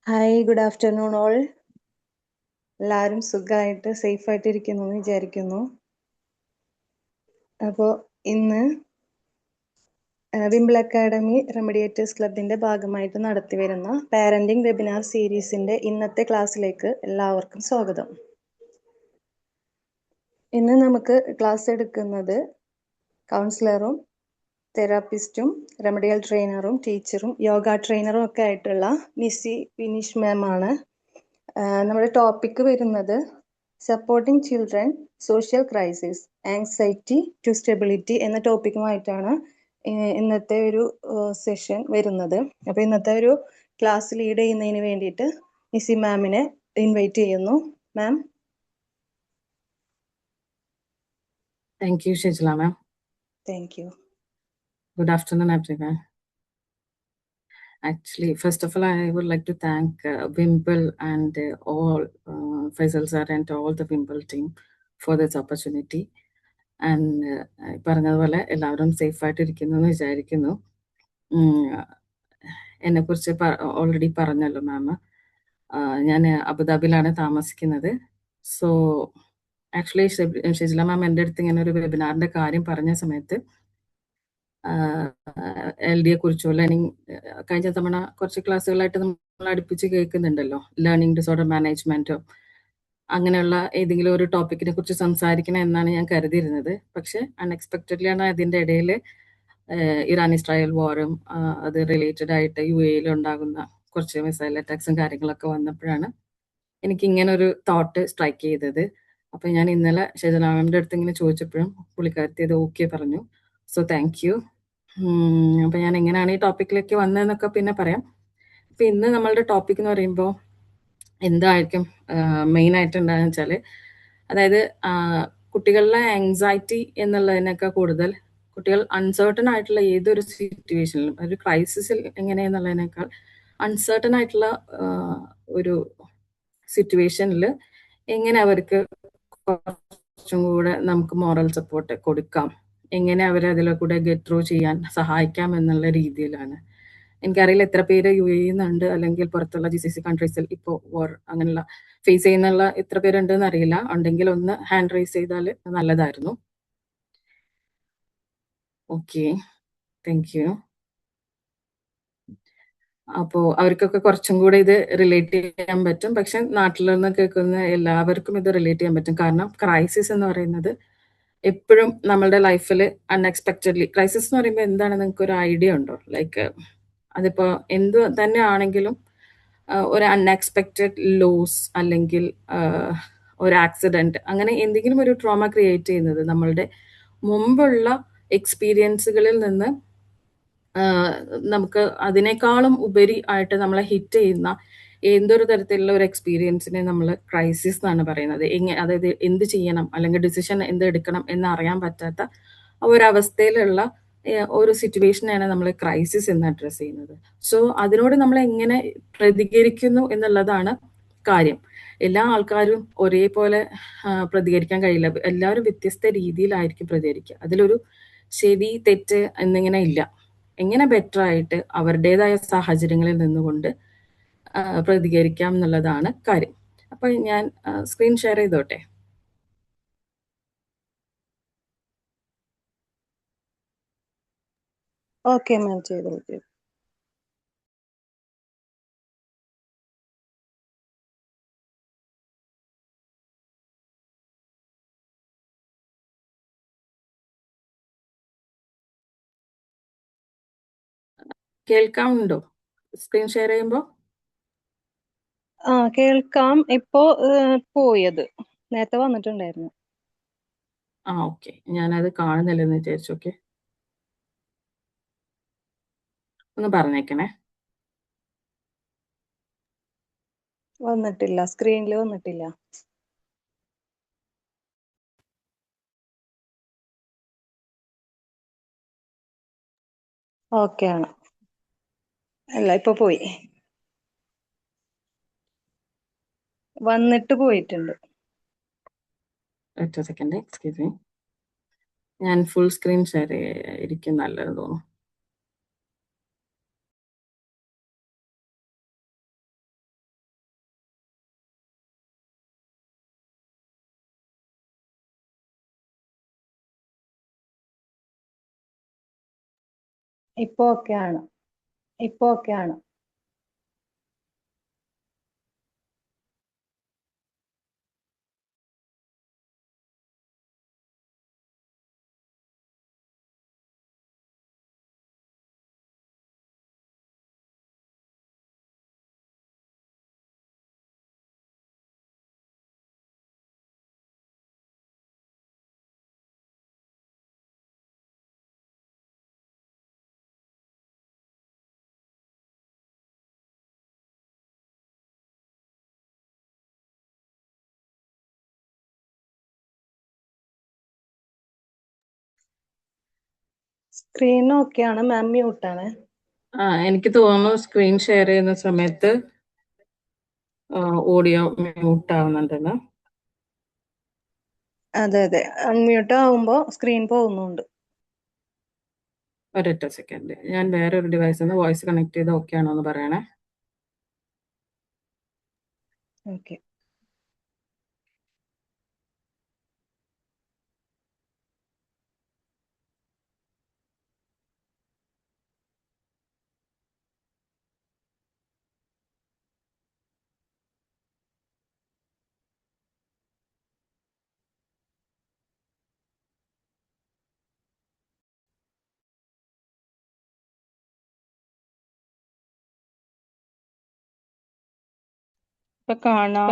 Hi, good afternoon all. എല്ലാവരും സുഖമായിട്ട് സേഫായിട്ട് ഇരിക്കുന്നു എന്ന് വിചാരിക്കുന്നു. അപ്പോൾ ഇന്ന് വിംബിൾ അക്കാഡമി റെമഡിയേറ്റേഴ്സ് ക്ലബിൻ്റെ ഭാഗമായിട്ട് നടത്തി വരുന്ന പാരൻറ്റിംഗ് വെബിനാർ സീരീസിൻ്റെ ഇന്നത്തെ ക്ലാസ്സിലേക്ക് എല്ലാവർക്കും സ്വാഗതം. ഇന്ന് നമുക്ക് ക്ലാസ് എടുക്കുന്നത് കൗൺസിലറും തെറാപ്പിസ്റ്റും റെമഡിയൽ ട്രെയിനറും ടീച്ചറും യോഗ ട്രെയിനറും ഒക്കെ ആയിട്ടുള്ള മിസ്സി വിനീഷ് മാം ആണ്. നമ്മുടെ ടോപ്പിക്ക് വരുന്നത് supporting children social crisis anxiety to stability എന്ന ടോപ്പിക്കുമായിട്ടാണ് ഇന്നത്തെ ഒരു സെഷൻ വരുന്നത്. അപ്പോൾ ഇന്നത്തെ ഒരു ക്ലാസ് ലീഡ് ചെയ്യുന്നതിന് വേണ്ടിയിട്ട് മിസ്സി മാമിനെ ഇൻവൈറ്റ് ചെയ്യുന്നു. മാം. Thank you, Shijla ma'am. Thank you. Good afternoon, everyone. Actually, first of all, I would like to thank Wimple and all Faisal sir and all the Wimple team for this opportunity. And പറഞ്ഞതുപോലെ എല്ലാവരും സേഫായിട്ട് ഇരിക്കുന്നു എന്ന് വിചാരിക്കുന്നു. എന്നെക്കുറിച്ച് already പറഞ്ഞല്ലോ മാം. ഞാൻ അബുദാബിയിലാണ് താമസിക്കുന്നത്. സോ ആക്ച്വലി ഷിജില മാം എൻ്റെ അടുത്ത് ഇങ്ങനെ ഒരു വെബിനാറിൻ്റെ കാര്യം പറഞ്ഞ സമയത്ത് LD കുറിച്ചോ ലേണിംഗ് കഴിഞ്ഞ തവണ കുറച്ച് ക്ലാസ്സുകളായിട്ട് നമ്മൾ അടുപ്പിച്ച് കേൾക്കുന്നുണ്ടല്ലോ, ലേണിംഗ് ഡിസോർഡർ മാനേജ്മെന്റോ അങ്ങനെയുള്ള ഏതെങ്കിലും ഒരു ടോപ്പിക്കിനെ കുറിച്ച് സംസാരിക്കണം എന്നാണ് ഞാൻ കരുതിയിരുന്നത്. പക്ഷെ അൺഎക്സ്പെക്റ്റഡ്ലിയാണ് അതിൻ്റെ ഇടയിൽ ഇറാൻ ഇസ്രായേൽ വാറും അത് റിലേറ്റഡ് ആയിട്ട് UAE ഉണ്ടാകുന്ന കുറച്ച് മിസൈൽ അറ്റാക്സും കാര്യങ്ങളൊക്കെ വന്നപ്പോഴാണ് എനിക്ക് ഇങ്ങനെ ഒരു തോട്ട് സ്ട്രൈക്ക് ചെയ്തത്. അപ്പം ഞാൻ ഇന്നലെ ഷെജലാമിൻ്റെ അടുത്ത് ഇങ്ങനെ ചോദിച്ചപ്പോഴും പുള്ളിക്കാരത്തി അത് ഓക്കെ പറഞ്ഞു. So thank you. അപ്പം ഞാൻ എങ്ങനെയാണ് ഈ ടോപ്പിക്കിലേക്ക് വന്നതെന്നൊക്കെ പിന്നെ പറയാം. അപ്പം ഇന്ന് നമ്മളുടെ ടോപ്പിക് എന്ന് പറയുമ്പോൾ എന്തായിരിക്കും മെയിനായിട്ട് ഉണ്ടാകുന്ന വെച്ചാൽ, അതായത് കുട്ടികളിലെ ആങ്സൈറ്റി എന്നുള്ളതിനൊക്കെ കൂടുതൽ കുട്ടികൾ അൺസർട്ടൺ ആയിട്ടുള്ള ഏതൊരു സിറ്റുവേഷനിലും, ഒരു ക്രൈസിസിൽ എങ്ങനെയെന്നുള്ളതിനേക്കാൾ അൺസർട്ടൺ ആയിട്ടുള്ള ഒരു സിറ്റുവേഷനിൽ എങ്ങനെ അവർക്ക് കുറച്ചും കൂടെ നമുക്ക് മോറൽ സപ്പോർട്ട് കൊടുക്കാം, എങ്ങനെ അവരെ അതിലെ കൂടെ ഗെറ്റ് ത്രൂ ചെയ്യാൻ സഹായിക്കാം എന്നുള്ള രീതിയിലാണ്. എനിക്കറിയില്ല എത്ര പേര് UAE ഉണ്ട് അല്ലെങ്കിൽ പുറത്തുള്ള GCC കൺട്രീസിൽ ഇപ്പോൾ വാർ അങ്ങനെയുള്ള ഫേസ് ചെയ്യുന്നുള്ള എത്ര പേരുണ്ടെന്ന് അറിയില്ല. ഉണ്ടെങ്കിൽ ഒന്ന് ഹാൻഡ് റൈസ് ചെയ്താൽ നല്ലതായിരുന്നു. Okay, thank U. അപ്പോൾ അവർക്കൊക്കെ കുറച്ചും കൂടെ ഇത് റിലേറ്റ് ചെയ്യാൻ പറ്റും. പക്ഷെ നാട്ടിൽ നിന്ന് കേൾക്കുന്ന എല്ലാവർക്കും ഇത് റിലേറ്റ് ചെയ്യാൻ പറ്റും. കാരണം ക്രൈസിസ് എന്ന് പറയുന്നത് എപ്പോഴും നമ്മളുടെ ലൈഫിൽ അൺഎക്സ്പെക്റ്റഡ്ലി, ക്രൈസിസ് എന്ന് പറയുമ്പോൾ എന്താണ് നിങ്ങൾക്ക് ഒരു ഐഡിയ ഉണ്ടോ? ലൈക്ക് അതിപ്പോൾ എന്ത് തന്നെ ആണെങ്കിലും ഒരു അൺഎക്സ്പെക്റ്റഡ് ലോസ് അല്ലെങ്കിൽ ഒരു ആക്സിഡൻറ്റ്, അങ്ങനെ എന്തെങ്കിലും ഒരു ട്രോമ ക്രിയേറ്റ് ചെയ്യുന്നത് നമ്മളുടെ മുമ്പുള്ള എക്സ്പീരിയൻസുകളിൽ നിന്ന് നമുക്ക് അതിനേക്കാളും ഉപരി ആയിട്ട് നമ്മളെ ഹിറ്റ് ചെയ്യുന്ന എന്തൊരു തരത്തിലുള്ള ഒരു എക്സ്പീരിയൻസിനെ നമ്മൾ ക്രൈസിസ് എന്നാണ് പറയുന്നത്. അതായത് എന്ത് ചെയ്യണം അല്ലെങ്കിൽ ഡിസിഷൻ എന്ത് എടുക്കണം എന്നറിയാൻ പറ്റാത്ത ഒരവസ്ഥയിലുള്ള ഒരു സിറ്റുവേഷനാണ് നമ്മൾ ക്രൈസിസ് എന്ന് അഡ്രസ്സ് ചെയ്യുന്നത്. സോ അതിനോട് നമ്മൾ എങ്ങനെ പ്രതികരിക്കുന്നു എന്നുള്ളതാണ് കാര്യം. എല്ലാ ആൾക്കാരും ഒരേപോലെ പ്രതികരിക്കാൻ കഴിയില്ല. എല്ലാവരും വ്യത്യസ്ത രീതിയിലായിരിക്കും പ്രതികരിക്കുക. അതിലൊരു ശരി തെറ്റ് എന്നിങ്ങനെ ഇല്ല. എങ്ങനെ ബെറ്റർ ആയിട്ട് അവരുടേതായ സാഹചര്യങ്ങളിൽ നിന്നുകൊണ്ട് പ്രതികരിക്കാം എന്നുള്ളതാണ് കാര്യം. അപ്പൊ ഞാൻ സ്ക്രീൻ ഷെയർ ചെയ്തോട്ടെ. ഓക്കെ മാം, ചെയ്തോളൂ. കേൾക്കാമുണ്ടോ സ്ക്രീൻ ഷെയർ ചെയ്യുമ്പോൾ? കേൾക്കാം. ഇപ്പോ പോയത് നേരത്തെ വന്നിട്ടുണ്ടായിരുന്നു. ഓക്കെ, ഞാനത് കാണുന്നില്ലെന്ന് വിചാരിച്ചു. ഓക്കെ, ഒന്ന് പറഞ്ഞേക്കണേ. വന്നിട്ടില്ല, സ്ക്രീനിൽ വന്നിട്ടില്ല. ഓക്കെ ആണ്. അല്ല, ഇപ്പൊ പോയി, വന്നിട്ട് പോയിട്ടുണ്ട്. ഒറ്റ സെക്കൻഡ്, എക്സ്ക്യൂസ് മീ. ഞാൻ ഫുൾ സ്ക്രീൻ ഷെയർ ഇരിക്കും നല്ലത് തോന്നുന്നു. ഇപ്പൊ ഓക്കെ ആണ്. ഇപ്പൊ ഓക്കെ ആണ്. സ്ക്രീൻ ഓക്കെ ആണ്. മാം മ്യൂട്ടാണ്. എനിക്ക് തോന്നുന്നു സ്ക്രീൻ ഷെയർ ചെയ്യുന്ന സമയത്ത് ഓഡിയോ മ്യൂട്ട് ആവുന്നുണ്ടെന്ന്. അതെ അതെ, അൺമ്യൂട്ട് ആവുമ്പോ സ്ക്രീൻ പോകുന്നുണ്ട്. ഒരൊറ്റ സെക്കൻഡ്, ഞാൻ വേറൊരു ഡിവൈസിൽ നിന്ന് വോയിസ് കണക്ട് ചെയ്ത് ഓക്കെ ആണോ എന്ന് പറയണേ. ഓക്കെ. ഇപ്പൊ കാണാമോ?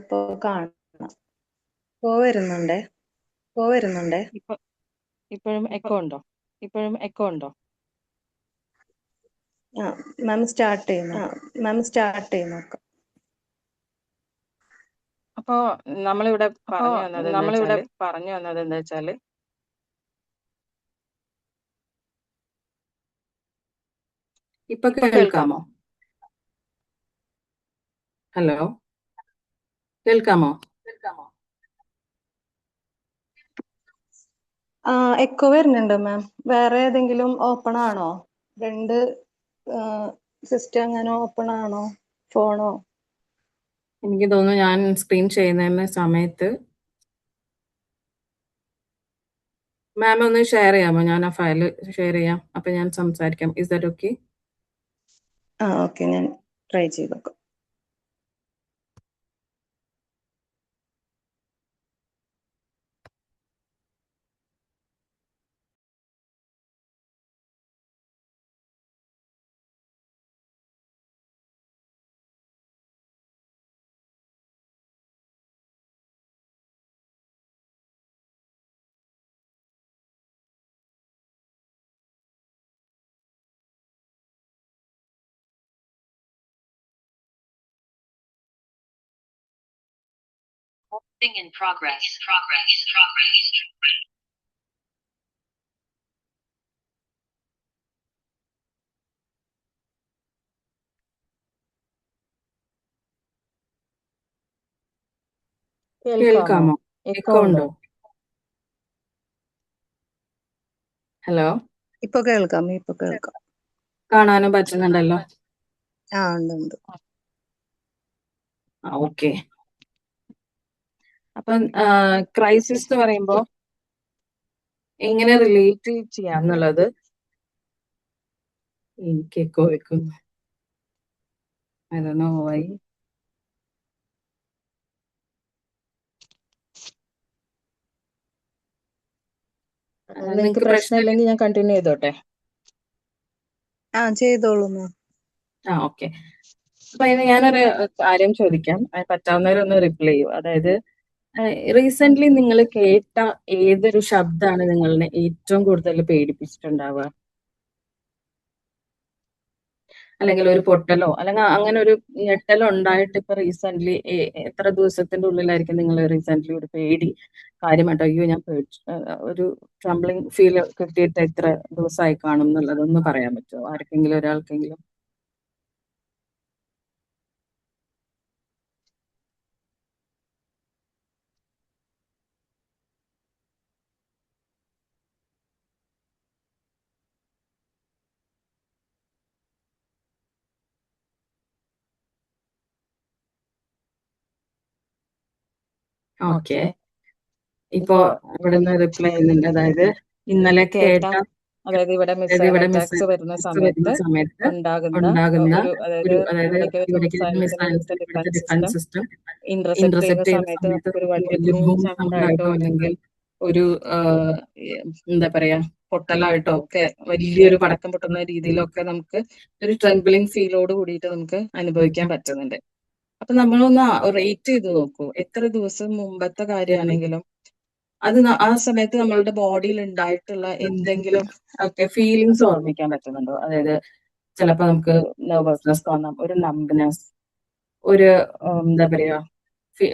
ഇപ്പൊ കാണാം. വരുന്നുണ്ടേ. ഇപ്പോഴും എക്കോ ഉണ്ടോ? മാം സ്റ്റാർട്ട് ചെയ്യുന്നു. അപ്പോ നമ്മളിവിടെ പറഞ്ഞു വന്നത് എന്താ വെച്ചാല് ഇപ്പൊ കേൾക്കാമോ? ഹലോ, കേൾക്കാമോ? എക്കോ വരുന്നുണ്ട് മാം. വേറെ ഏതെങ്കിലും ഓപ്പൺ ആണോ? രണ്ട് സിസ്റ്റം അങ്ങനെ ഓപ്പൺ ആണോ? ഫോണോ? എനിക്ക് തോന്നുന്നു ഞാൻ സ്ക്രീൻ ചെയ്യുന്ന സമയത്ത് മാം ഒന്ന് ഷെയർ ചെയ്യാമോ? ഞാൻ ആ ഫയൽ ഷെയർ ചെയ്യാം, അപ്പൊ ഞാൻ സംസാരിക്കാം. Is that okay? ഓക്കെ, ഞാൻ ട്രൈ ചെയ്ത് നോക്കാം. In progress. കേൾക്കാമോ? എക്കോ ഉണ്ടോ? ഹലോ, ഇപ്പൊ കേൾക്കാം. കാണാനും പറ്റുന്നുണ്ടല്ലോ. ഉണ്ട്. ഓക്കെ. അപ്പം ക്രൈസിസ് എന്ന് പറയുമ്പോ എങ്ങനെ റിലേറ്റ് ചെയ്യാന്നുള്ളത് എനിക്ക് എക്കോ വെക്കുന്നു. I don't know why. നിങ്ങൾക്ക് പ്രശ്നമില്ലെങ്കിൽ ഞാൻ കണ്ടിന്യൂ ചെയ്തോട്ടെ? ചെയ്തോളൂ മാം. ഓക്കെ. അപ്പൊ ഇനി ഞാനൊരു കാര്യം ചോദിക്കാം, പറ്റാവുന്നവരൊന്ന് റിപ്ലൈ ചെയ്യൂ. അതായത് റീസെന്റ് നിങ്ങൾ കേട്ട ഏതൊരു ശബ്ദമാണ് നിങ്ങളെ ഏറ്റവും കൂടുതൽ പേടിപ്പിച്ചിട്ടുണ്ടാവുക? അല്ലെങ്കിൽ ഒരു പൊട്ടലോ അല്ലെങ്കിൽ അങ്ങനെ ഒരു ഞെട്ടലോ ഉണ്ടായിട്ട് ഇപ്പൊ റീസെന്റ് എത്ര ദിവസത്തിന്റെ ഉള്ളിലായിരിക്കും നിങ്ങൾ റീസെന്റ് ഒരു പേടി കാര്യമായിട്ട് അയ്യോ ഞാൻ പേടിച്ചു ഒരു ട്രംബ്ലിംഗ് ഫീൽ കിട്ടിയിട്ട് എത്ര ദിവസമായി കാണും എന്നുള്ളതൊന്ന് പറയാൻ പറ്റുമോ ആർക്കെങ്കിലും ഒരാൾക്കെങ്കിലും? ഓക്കെ. ഇപ്പോ ഇവിടുന്ന് റിപ്ലൈ ചെയ്യുന്നുണ്ട്. അതായത് ഇന്നലെ കേട്ട, അതായത് ഇവിടെ അതായത് ഇവിടെ മിസ്സൈൽ വരുന്ന വരുന്ന സമയത്ത് സമയത്ത് ഉണ്ടാകുന്ന ഉണ്ടാകുന്ന അതായത് അതായത് ഇവിടേക്ക് ഇവിടേക്ക് വരുന്ന മിസൈൽസിന് ഇവിടുത്തെ ഇവിടുത്തെ defence defence system system intercept intercept ചെയ്യുന്ന ചെയ്യുന്ന സമയത്ത് സമയത്ത് നമുക്കൊരു ഒരു വലിയ വലിയ ബൂം ബൂം സൗണ്ട് സൗണ്ട് ആയിട്ടോ ആയിട്ടോ അല്ലെങ്കിൽ അല്ലെങ്കിൽ ഒരു എന്താ പറയാ പൊട്ടലായിട്ടോ ഒക്കെ വലിയൊരു പടക്കം പൊട്ടുന്ന രീതിയിലൊക്കെ നമുക്ക് ഒരു ട്രെംബിളിങ് ഫീലോട് കൂടിയിട്ട് നമുക്ക് അനുഭവിക്കാൻ പറ്റുന്നുണ്ട്. അപ്പൊ നമ്മളൊന്ന് റേറ്റ് ചെയ്ത് നോക്കൂ. എത്ര ദിവസം മുമ്പത്തെ കാര്യമാണെങ്കിലും അത് ആ സമയത്ത് നമ്മളുടെ ബോഡിയിൽ ഉണ്ടായിട്ടുള്ള എന്തെങ്കിലും ഒക്കെ ഫീലിങ്സ് ഓർമ്മിക്കാൻ പറ്റുന്നുണ്ടോ? അതായത് ചിലപ്പോ നമുക്ക് നെർവസ്നെസ് തോന്നാം, ഒരു നമ്പനെസ്, ഒരു എന്താ പറയാ ഒരു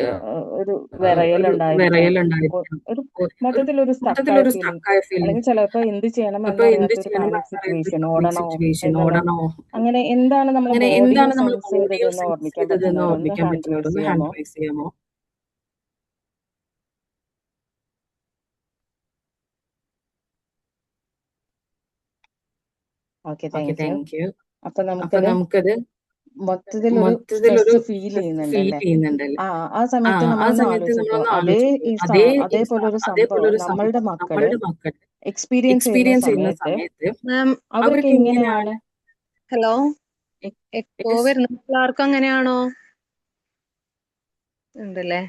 ഒരു വിറയലുണ്ടായിരിക്കാം, വിറയലുണ്ടായിരിക്കാം, ഒരു മൊത്തത്തിലൊരു സ്റ്റക്കായ മൊത്തത്തിലൊരു ഫീലിംഗ്, സ്റ്റക്കായ ഫീലിംഗ്, അല്ലെങ്കിൽ ചിലപ്പോൾ എന്ത് ചെയ്യണം അപ്പൊ എന്ത് എന്നറിയാത്ത ഒരു ചെയ്യണം പാനിക് എന്നറിയാത്ത സിറ്റുവേഷൻ, പാനിക് ഓടണോ സിറ്റുവേഷൻ, എങ്ങനോ, ഓടണോ, അങ്ങനെ എന്താണ് നമ്മുടെ അങ്ങനെ ബോഡി എന്താണ് നമ്മൾ സെൻസ് ബോഡിയിൽ ചെയ്തതെന്ന് സെൻസ് ഓർമ്മിക്കാൻ ചെയ്തതെന്ന് പറ്റുന്നുണ്ടോ? ഒന്ന് ഓർമ്മിക്കാൻ ഹാൻഡ് പറ്റുന്നുണ്ടോ? റൈസ് ഒന്ന് ഹാൻഡ് ചെയ്യാമോ? റൈസ് ചെയ്യാമോ? Okay, okay, thank U. Thank you. അപ്പൊ അപ്പൊ നമുക്കത് നമുക്കത് മൊത്തത്തിലൊരു മൊത്തത്തിലൊരു സ്ട്രെസ് ഫീൽ ഫീൽ ചെയ്യുന്നുണ്ടല്ലേ? ചെയ്യുന്നുണ്ടല്ലേ? ആ സമയത്ത് ആ നമ്മളൊന്ന് സമയത്ത് ആലോചിച്ച് നോക്കൂ, നമ്മളൊന്ന് ആലോചിച്ച് നോക്കൂ. അതേപോലെ ഒരു അതേപോലെ സംഭവം ഒരു നമ്മളുടെ സംഭവം മക്കള് നമ്മളുടെ മക്കൾ എക്സ്പീരിയൻസ് ചെയ്യുന്ന എക്സ്പീരിയൻസ് ചെയ്യുന്ന സമയത്ത് സമയത്ത് മാം, അവർക്ക് അവർക്ക് എങ്ങനെയാണ് എങ്ങനെയാണ് ഹലോ, എക്കോ വരുന്ന എല്ലാവർക്കും അങ്ങനെയാണോ? ഉണ്ടല്ലേ,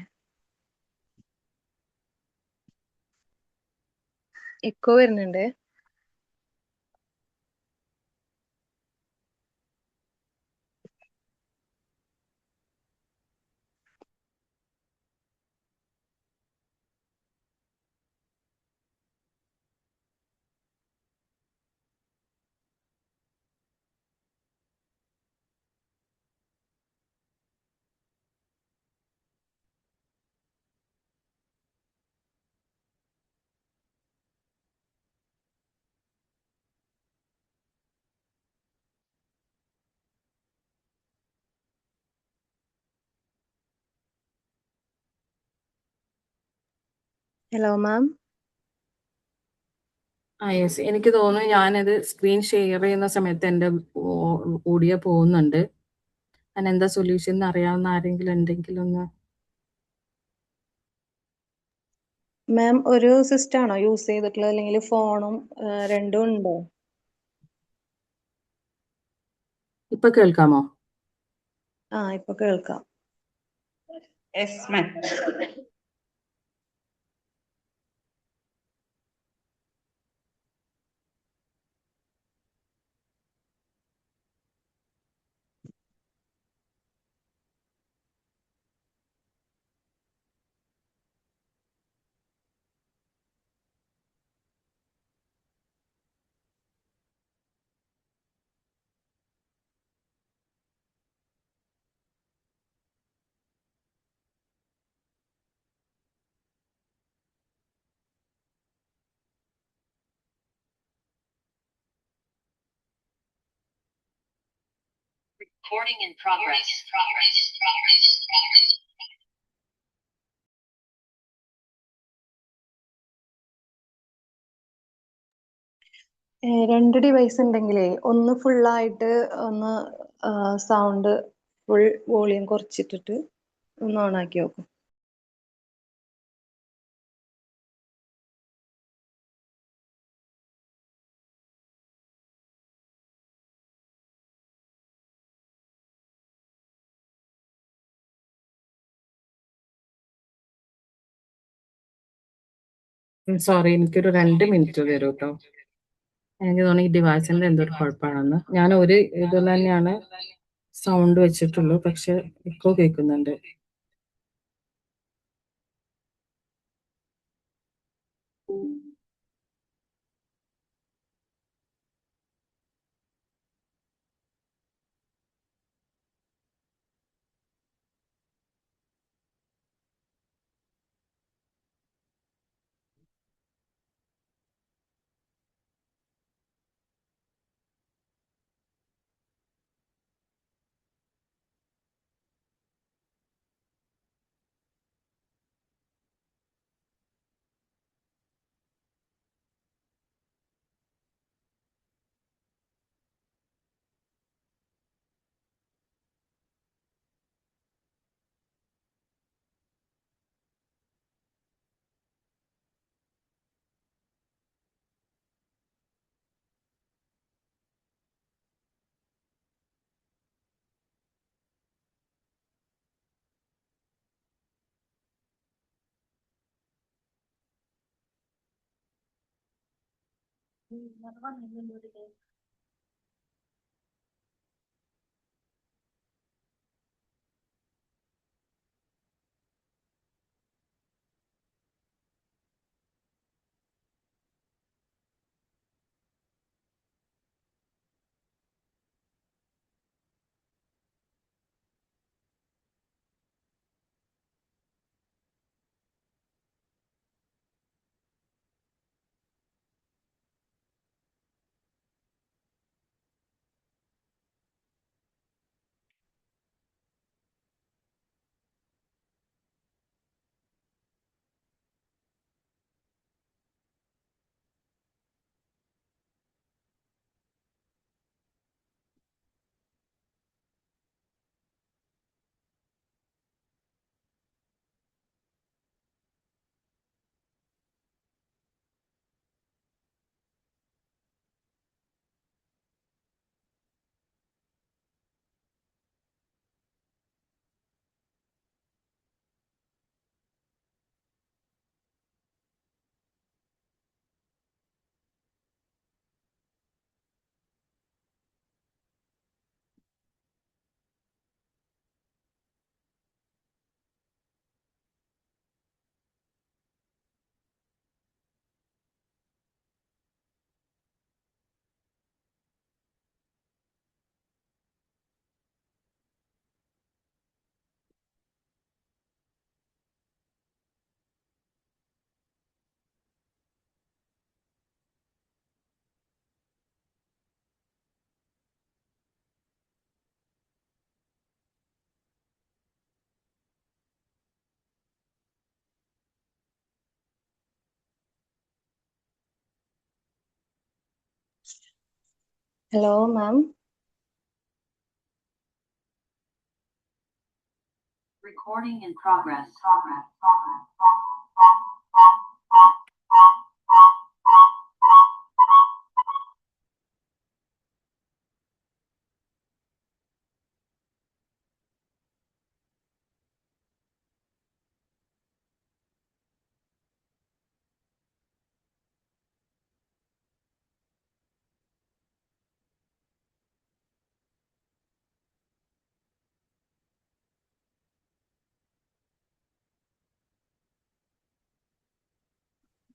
എക്കോ വരുന്നുണ്ട്. Hello ma'am. യെസ്, എനിക്ക് തോന്നുന്നു ഞാനത് സ്ക്രീൻ ഷെയർ ചെയ്യുന്ന സമയത്ത് എൻ്റെ ഓഡിയോ പോകുന്നുണ്ട്. അതിനെന്താ സൊല്യൂഷൻ എന്ന് അറിയാവുന്ന ആരെങ്കിലും ഉണ്ടെങ്കിൽ ഒന്ന്. മാം, ഒരു സിസ്റ്റം ആണോ യൂസ് ചെയ്തിട്ടുള്ളത്, അല്ലെങ്കിൽ ഫോണും രണ്ടും ഉണ്ടോ? ഇപ്പൊ കേൾക്കാമോ? ഇപ്പൊ കേൾക്കാം. Yes ma'am. Recording in progress. രണ്ട് ഡിവൈസ് ഉണ്ടെങ്കിലേ ഒന്ന് ഫുള്ളായിട്ട് ഒന്ന് സൗണ്ട് ഫുൾ വോളിയം കുറച്ചിട്ടിട്ട് ഒന്ന് ഓൺ ആക്കി നോക്കും. സോറി, എനിക്കൊരു 2 മിനിറ്റ് തരൂ കേട്ടോ. എനിക്ക് തോന്നുന്നു ഈ ഡിവൈസിന്റെ എന്തൊരു കുഴപ്പമാണെന്ന്. ഞാൻ ഒരു ഇത് തന്നെയാണ് സൗണ്ട് വെച്ചിട്ടുള്ളൂ, പക്ഷെ എക്കോ കേൾക്കുന്നുണ്ട്. Hello, ma'am. Recording in progress.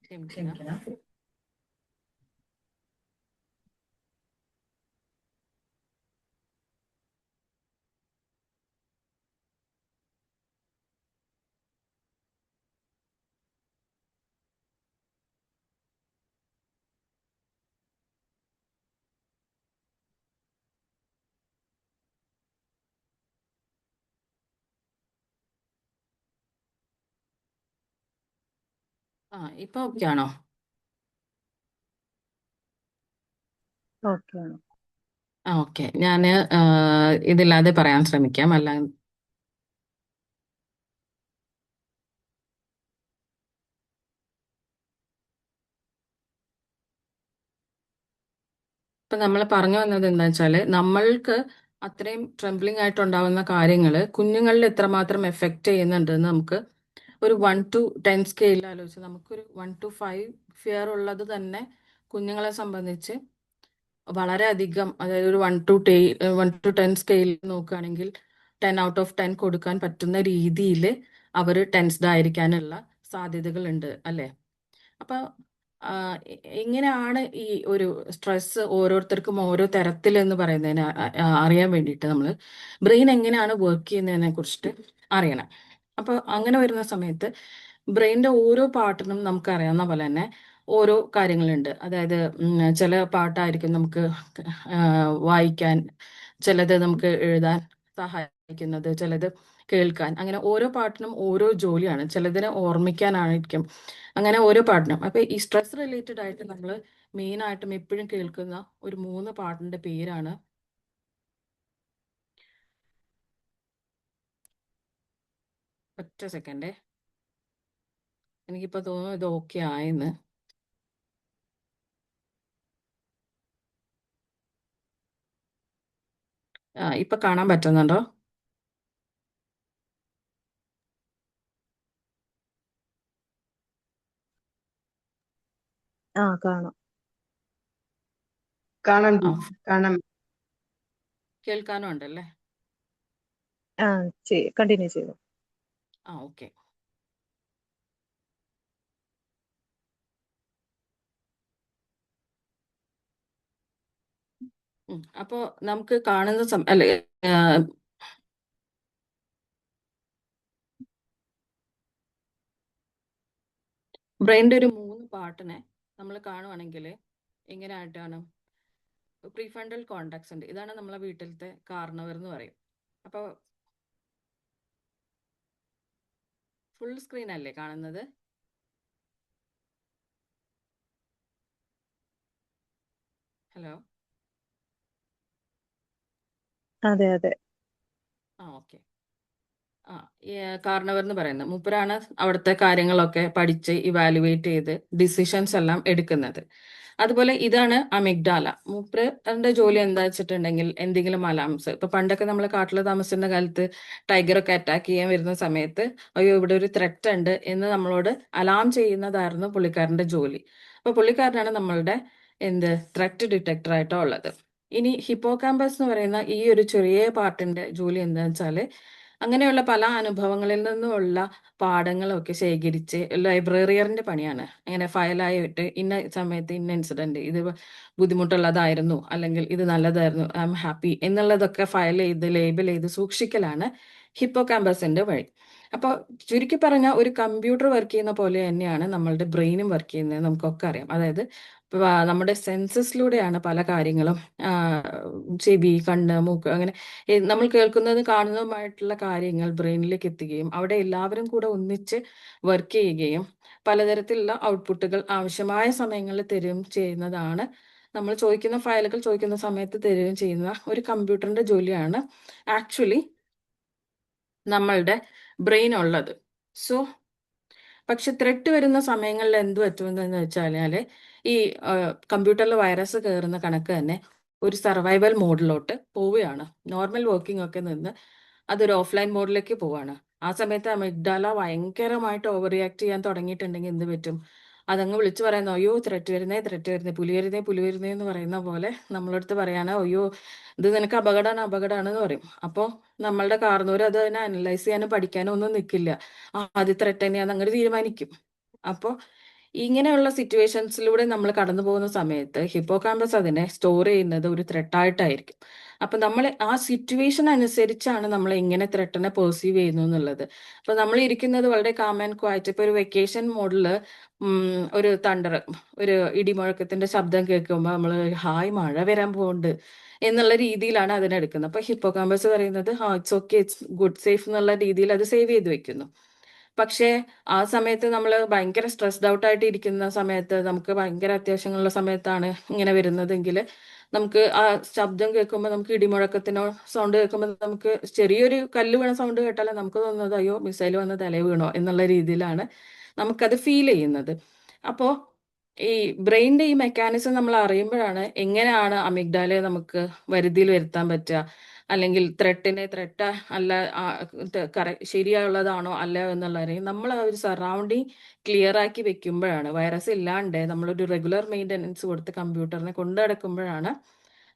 ക്ഷമിക്കണം. ഇപ്പൊ ഓക്കെ ആണോ? ഓക്കെ ആണ്. ഓക്കെ, ഞാൻ ഇതില്ലാതെ പറയാൻ ശ്രമിക്കാം. അല്ല, ഇപ്പൊ നമ്മൾ പറഞ്ഞു വന്നത് എന്താ വെച്ചാല്, നമ്മൾക്ക് അത്രയും ട്രെംബ്ലിംഗ് ആയിട്ടുണ്ടാവുന്ന കാര്യങ്ങൾ കുഞ്ഞുങ്ങളിൽ എത്രമാത്രം എഫക്റ്റ് ചെയ്യുന്നുണ്ടെന്ന് നമുക്ക് ഒരു 1 to 10 സ്കെയിലിൽ ആലോചിച്ച് നമുക്കൊരു 1 to 5 ഫിയർ ഉള്ളത് തന്നെ കുഞ്ഞുങ്ങളെ സംബന്ധിച്ച് വളരെയധികം, അതായത് ഒരു 1 to 10 സ്കെയിലിൽ നോക്കുകയാണെങ്കിൽ 10 out of 10 കൊടുക്കാൻ പറ്റുന്ന രീതിയിൽ അവർ ടെൻസ്ഡ് ആയിരിക്കാനുള്ള സാധ്യതകളുണ്ട് അല്ലേ? അപ്പൊ എങ്ങനെയാണ് ഈ ഒരു സ്ട്രെസ് ഓരോരുത്തർക്കും ഓരോ തരത്തിൽ എന്ന് പറയുന്നതിന് അറിയാൻ വേണ്ടിയിട്ട് നമ്മൾ ബ്രെയിൻ എങ്ങനെയാണ് വർക്ക് ചെയ്യുന്നതിനെ കുറിച്ചിട്ട് അറിയണം. അപ്പൊ അങ്ങനെ വരുന്ന സമയത്ത് ബ്രെയിനിന്റെ ഓരോ പാർട്ടിനും നമുക്ക് അറിയാവുന്ന പോലെ തന്നെ ഓരോ കാര്യങ്ങളുണ്ട്. അതായത് ചില പാട്ടായിരിക്കും നമുക്ക് വായിക്കാൻ, ചിലത് നമുക്ക് എഴുതാൻ സഹായിക്കുന്നത്, ചിലത് കേൾക്കാൻ. അങ്ങനെ ഓരോ പാട്ടിനും ഓരോ ജോലിയാണ്. ചിലതിനെ ഓർമ്മിക്കാനായിരിക്കും. അങ്ങനെ ഓരോ പാട്ടിനും. അപ്പൊ ഈ സ്ട്രെസ് റിലേറ്റഡ് ആയിട്ട് നമ്മൾ മെയിൻ ആയിട്ടും എപ്പോഴും കേൾക്കുന്ന ഒരു 3 പാട്ടിന്റെ പേരാണ്. ഒറ്റ സെക്കൻഡേ, എനിക്കിപ്പോ തോന്നുന്നു ഇത് ഓക്കെ ആയെന്ന്. ഇപ്പൊ കാണാൻ പറ്റുന്നുണ്ടോ? കാണാം. കാണാം ആ, ടീച്ചർ, കാണാം. കേൾക്കാനും ഉണ്ടല്ലേ? ആ കണ്ടിന്യൂ ചെയ്തു. ആ, ഓക്കെ. അപ്പോ നമുക്ക് കാണുന്ന അല്ലെ, ബ്രെയിനിന്റെ ഒരു 3 പാർട്ടിനെ നമ്മൾ കാണുവാണെങ്കിൽ എങ്ങനെയായിട്ടാണ്? പ്രീഫ്രണ്ടൽ കോർട്ടക്സ് ഉണ്ട്. ഇതാണ് നമ്മളെ വീട്ടിലത്തെ കാർണവർ എന്ന് പറയും. അപ്പോൾ ഫുൾ സ്ക്രീൻ അല്ലേ കാണുന്നത്? ഹലോ. അതെ അതെ. ആ, ഓക്കെ. ആ, കാർണവർ എന്ന് പറയുന്നത് മൂപ്പരാണ് അവിടുത്തെ കാര്യങ്ങളൊക്കെ പഠിച്ച് ഇവാലുവേറ്റ് ചെയ്ത് ഡിസിഷൻസ് എല്ലാം എടുക്കുന്നത്. അതുപോലെ ഇതാണ് അമിഗ്ഡാല. മൂപ്പരുടെ ജോലി എന്താ വെച്ചിട്ടുണ്ടെങ്കിൽ എന്തെങ്കിലും അലാംസ്, ഇപ്പൊ പണ്ടൊക്കെ നമ്മൾ കാട്ടിൽ താമസിക്കുന്ന കാലത്ത് ടൈഗറൊക്കെ അറ്റാക്ക് ചെയ്യാൻ വരുന്ന സമയത്ത് അയ്യോ ഇവിടെ ഒരു ത്രെറ്റ് ഉണ്ട് എന്ന് നമ്മളോട് അലാം ചെയ്യുന്നതായിരുന്നു പുള്ളിക്കാരന്റെ ജോലി. അപ്പൊ പുള്ളിക്കാരനാണ് നമ്മളുടെ ത്രെറ്റ് ഡിറ്റക്ടർ ആയിട്ടോ ഉള്ളത്. ഇനി ഹിപ്പോകാമ്പസ് എന്ന് പറയുന്ന ഈ ഒരു ചെറിയ പാർട്ടിന്റെ ജോലി എന്താണെന്ന് വെച്ചാല് അങ്ങനെയുള്ള പല അനുഭവങ്ങളിൽ നിന്നുമുള്ള പാഠങ്ങളൊക്കെ ശേഖരിച്ച് ലൈബ്രറിയറിന്റെ പണിയാണ്. അങ്ങനെ ഫയലായിട്ട് ഇന്ന സമയത്ത് ഇന്ന ഇൻസിഡന്റ് ഇത് ബുദ്ധിമുട്ടുള്ളതായിരുന്നു അല്ലെങ്കിൽ ഇത് നല്ലതായിരുന്നു, ഐ എം ഹാപ്പി എന്നുള്ളതൊക്കെ ഫയൽ ചെയ്ത് ലേബൽ ചെയ്ത് സൂക്ഷിക്കലാണ് ഹിപ്പോകാമ്പസിന്റെ വഴി. അപ്പോൾ ചുരുക്കി പറഞ്ഞാൽ ഒരു കമ്പ്യൂട്ടർ വർക്ക് ചെയ്യുന്ന പോലെ തന്നെയാണ് നമ്മളുടെ ബ്രെയിനും വർക്ക് ചെയ്യുന്നത് നമുക്കൊക്കെ അറിയാം. അതായത് നമ്മുടെ സെൻസസിലൂടെയാണ് പല കാര്യങ്ങളും, ചെവി, കണ്ണ്, മൂക്ക്, അങ്ങനെ നമ്മൾ കേൾക്കുന്നതും കാണുന്നതുമായിട്ടുള്ള കാര്യങ്ങൾ ബ്രെയിനിലേക്ക് എത്തുകയും അവിടെ എല്ലാവരും കൂടെ ഒന്നിച്ച് വർക്ക് ചെയ്യുകയും പലതരത്തിലുള്ള ഔട്ട്പുട്ടുകൾ ആവശ്യമായ സമയങ്ങളിൽ തരുകയും ചെയ്യുന്നതാണ്. നമ്മൾ ചോദിക്കുന്ന ഫയലുകൾ ചോദിക്കുന്ന സമയത്ത് തരുകയും ചെയ്യുന്ന ഒരു കമ്പ്യൂട്ടറിന്റെ ജോലിയാണ് ആക്ച്വലി നമ്മളുടെ ബ്രെയിൻ ഉള്ളത്. സോ പക്ഷെ ത്രെട്ട് വരുന്ന സമയങ്ങളിൽ എന്ത് പറ്റുമെന്ന് വെച്ചാല് ഈ കമ്പ്യൂട്ടറിൽ വൈറസ് കയറുന്ന കണക്ക് തന്നെ ഒരു സർവൈവൽ മോഡിലോട്ട് പോവുകയാണ്. നോർമൽ വർക്കിംഗ് ഒക്കെ നിന്ന് അതൊരു ഓഫ്ലൈൻ മോഡിലേക്ക് പോവാണ്. ആ സമയത്ത് അമിഗ്ഡാല ഭയങ്കരമായിട്ട് ഓവർ റിയാക്ട് ചെയ്യാൻ തുടങ്ങിയിട്ടുണ്ടെങ്കിൽ എന്ത് പറ്റും? അതങ്ങ് വിളിച്ചു പറയുന്നു, അയ്യോ ത്രെട്ട് വരുന്നേ, പുലി വരുന്നേ എന്ന് പറയുന്ന പോലെ നമ്മളടുത്ത് പറയാനോ അയ്യോ ഇത് നിനക്ക് അപകടമാണ് എന്ന് പറയും. അപ്പോൾ നമ്മളുടെ കാർന്നൂർ അത് തന്നെ അനലൈസ് ചെയ്യാനും പഠിക്കാനും ഒന്നും നിൽക്കില്ല. അത് ത്രെട്ട് തന്നെയാന്ന് അങ്ങനെ തീരുമാനിക്കും. അപ്പോൾ ഇങ്ങനെയുള്ള സിറ്റുവേഷൻസിലൂടെ നമ്മൾ കടന്നു പോകുന്ന സമയത്ത് ഹിപ്പോകാമ്പസ് അതിനെ സ്റ്റോർ ചെയ്യുന്നത് ഒരു ത്രെട്ടായിട്ടായിരിക്കും. അപ്പൊ നമ്മൾ ആ സിറ്റുവേഷൻ അനുസരിച്ചാണ് നമ്മൾ എങ്ങനെ ത്രെട്ടിനെ പെർസീവ് ചെയ്യുന്നു എന്നുള്ളത്. അപ്പൊ നമ്മൾ ഇരിക്കുന്നത് വളരെ കാം ആൻഡ് ക്വയറ്റ്. ഇപ്പൊ ഒരു വെക്കേഷൻ മോഡില് ഒരു ഒരു ഇടിമുഴക്കത്തിന്റെ ശബ്ദം കേൾക്കുമ്പോൾ നമ്മൾ ഹായ് മഴ വരാൻ പോകുന്നുണ്ട് എന്നുള്ള രീതിയിലാണ് അതിനെടുക്കുന്നത്. അപ്പൊ ഹിപ്പോകാമ്പസ് പറയുന്നത് it's okay, it's good, safe എന്നുള്ള രീതിയിൽ അത് സേവ് ചെയ്ത് വെക്കുന്നു. പക്ഷേ ആ സമയത്ത് നമ്മൾ ഭയങ്കര സ്ട്രെസ്ഡ് ഔട്ട് ആയിട്ട് ഇരിക്കുന്ന സമയത്ത്, നമുക്ക് ഭയങ്കര അത്യാവശ്യങ്ങളുള്ള സമയത്താണ് ഇങ്ങനെ വരുന്നതെങ്കിൽ നമുക്ക് ആ ശബ്ദം കേൾക്കുമ്പോൾ, നമുക്ക് ഇടിമുഴക്കത്തിനോ സൗണ്ട് കേൾക്കുമ്പോൾ നമുക്ക് ചെറിയൊരു കല്ല് വീണ സൗണ്ട് കേട്ടാലേ നമുക്ക് തോന്നുന്നത് അയ്യോ മിസൈൽ വന്ന് തലേ വീണോ എന്നുള്ള രീതിയിലാണ് നമുക്കത് ഫീൽ ചെയ്യുന്നത്. അപ്പോൾ ഈ ബ്രെയിനിന്റെ ഈ മെക്കാനിസം നമ്മൾ അറിയുമ്പോഴാണ് എങ്ങനെയാണ് അമിഗ്ഡാലയെ നമുക്ക് വരുതിയിൽ വരുത്താൻ പറ്റുക, അല്ലെങ്കിൽ ത്രെട്ട് അല്ല ശരിയുള്ളതാണോ അല്ലയോ എന്നുള്ളത് നമ്മൾ ആ ഒരു സറൗണ്ടിങ് ക്ലിയർ ആക്കി വെക്കുമ്പോഴാണ്, വൈറസ് ഇല്ലാണ്ട് നമ്മളൊരു റെഗുലർ മെയിൻ്റനൻസ് കൊടുത്ത് കമ്പ്യൂട്ടറിനെ കൊണ്ടു നടക്കുമ്പോഴാണ്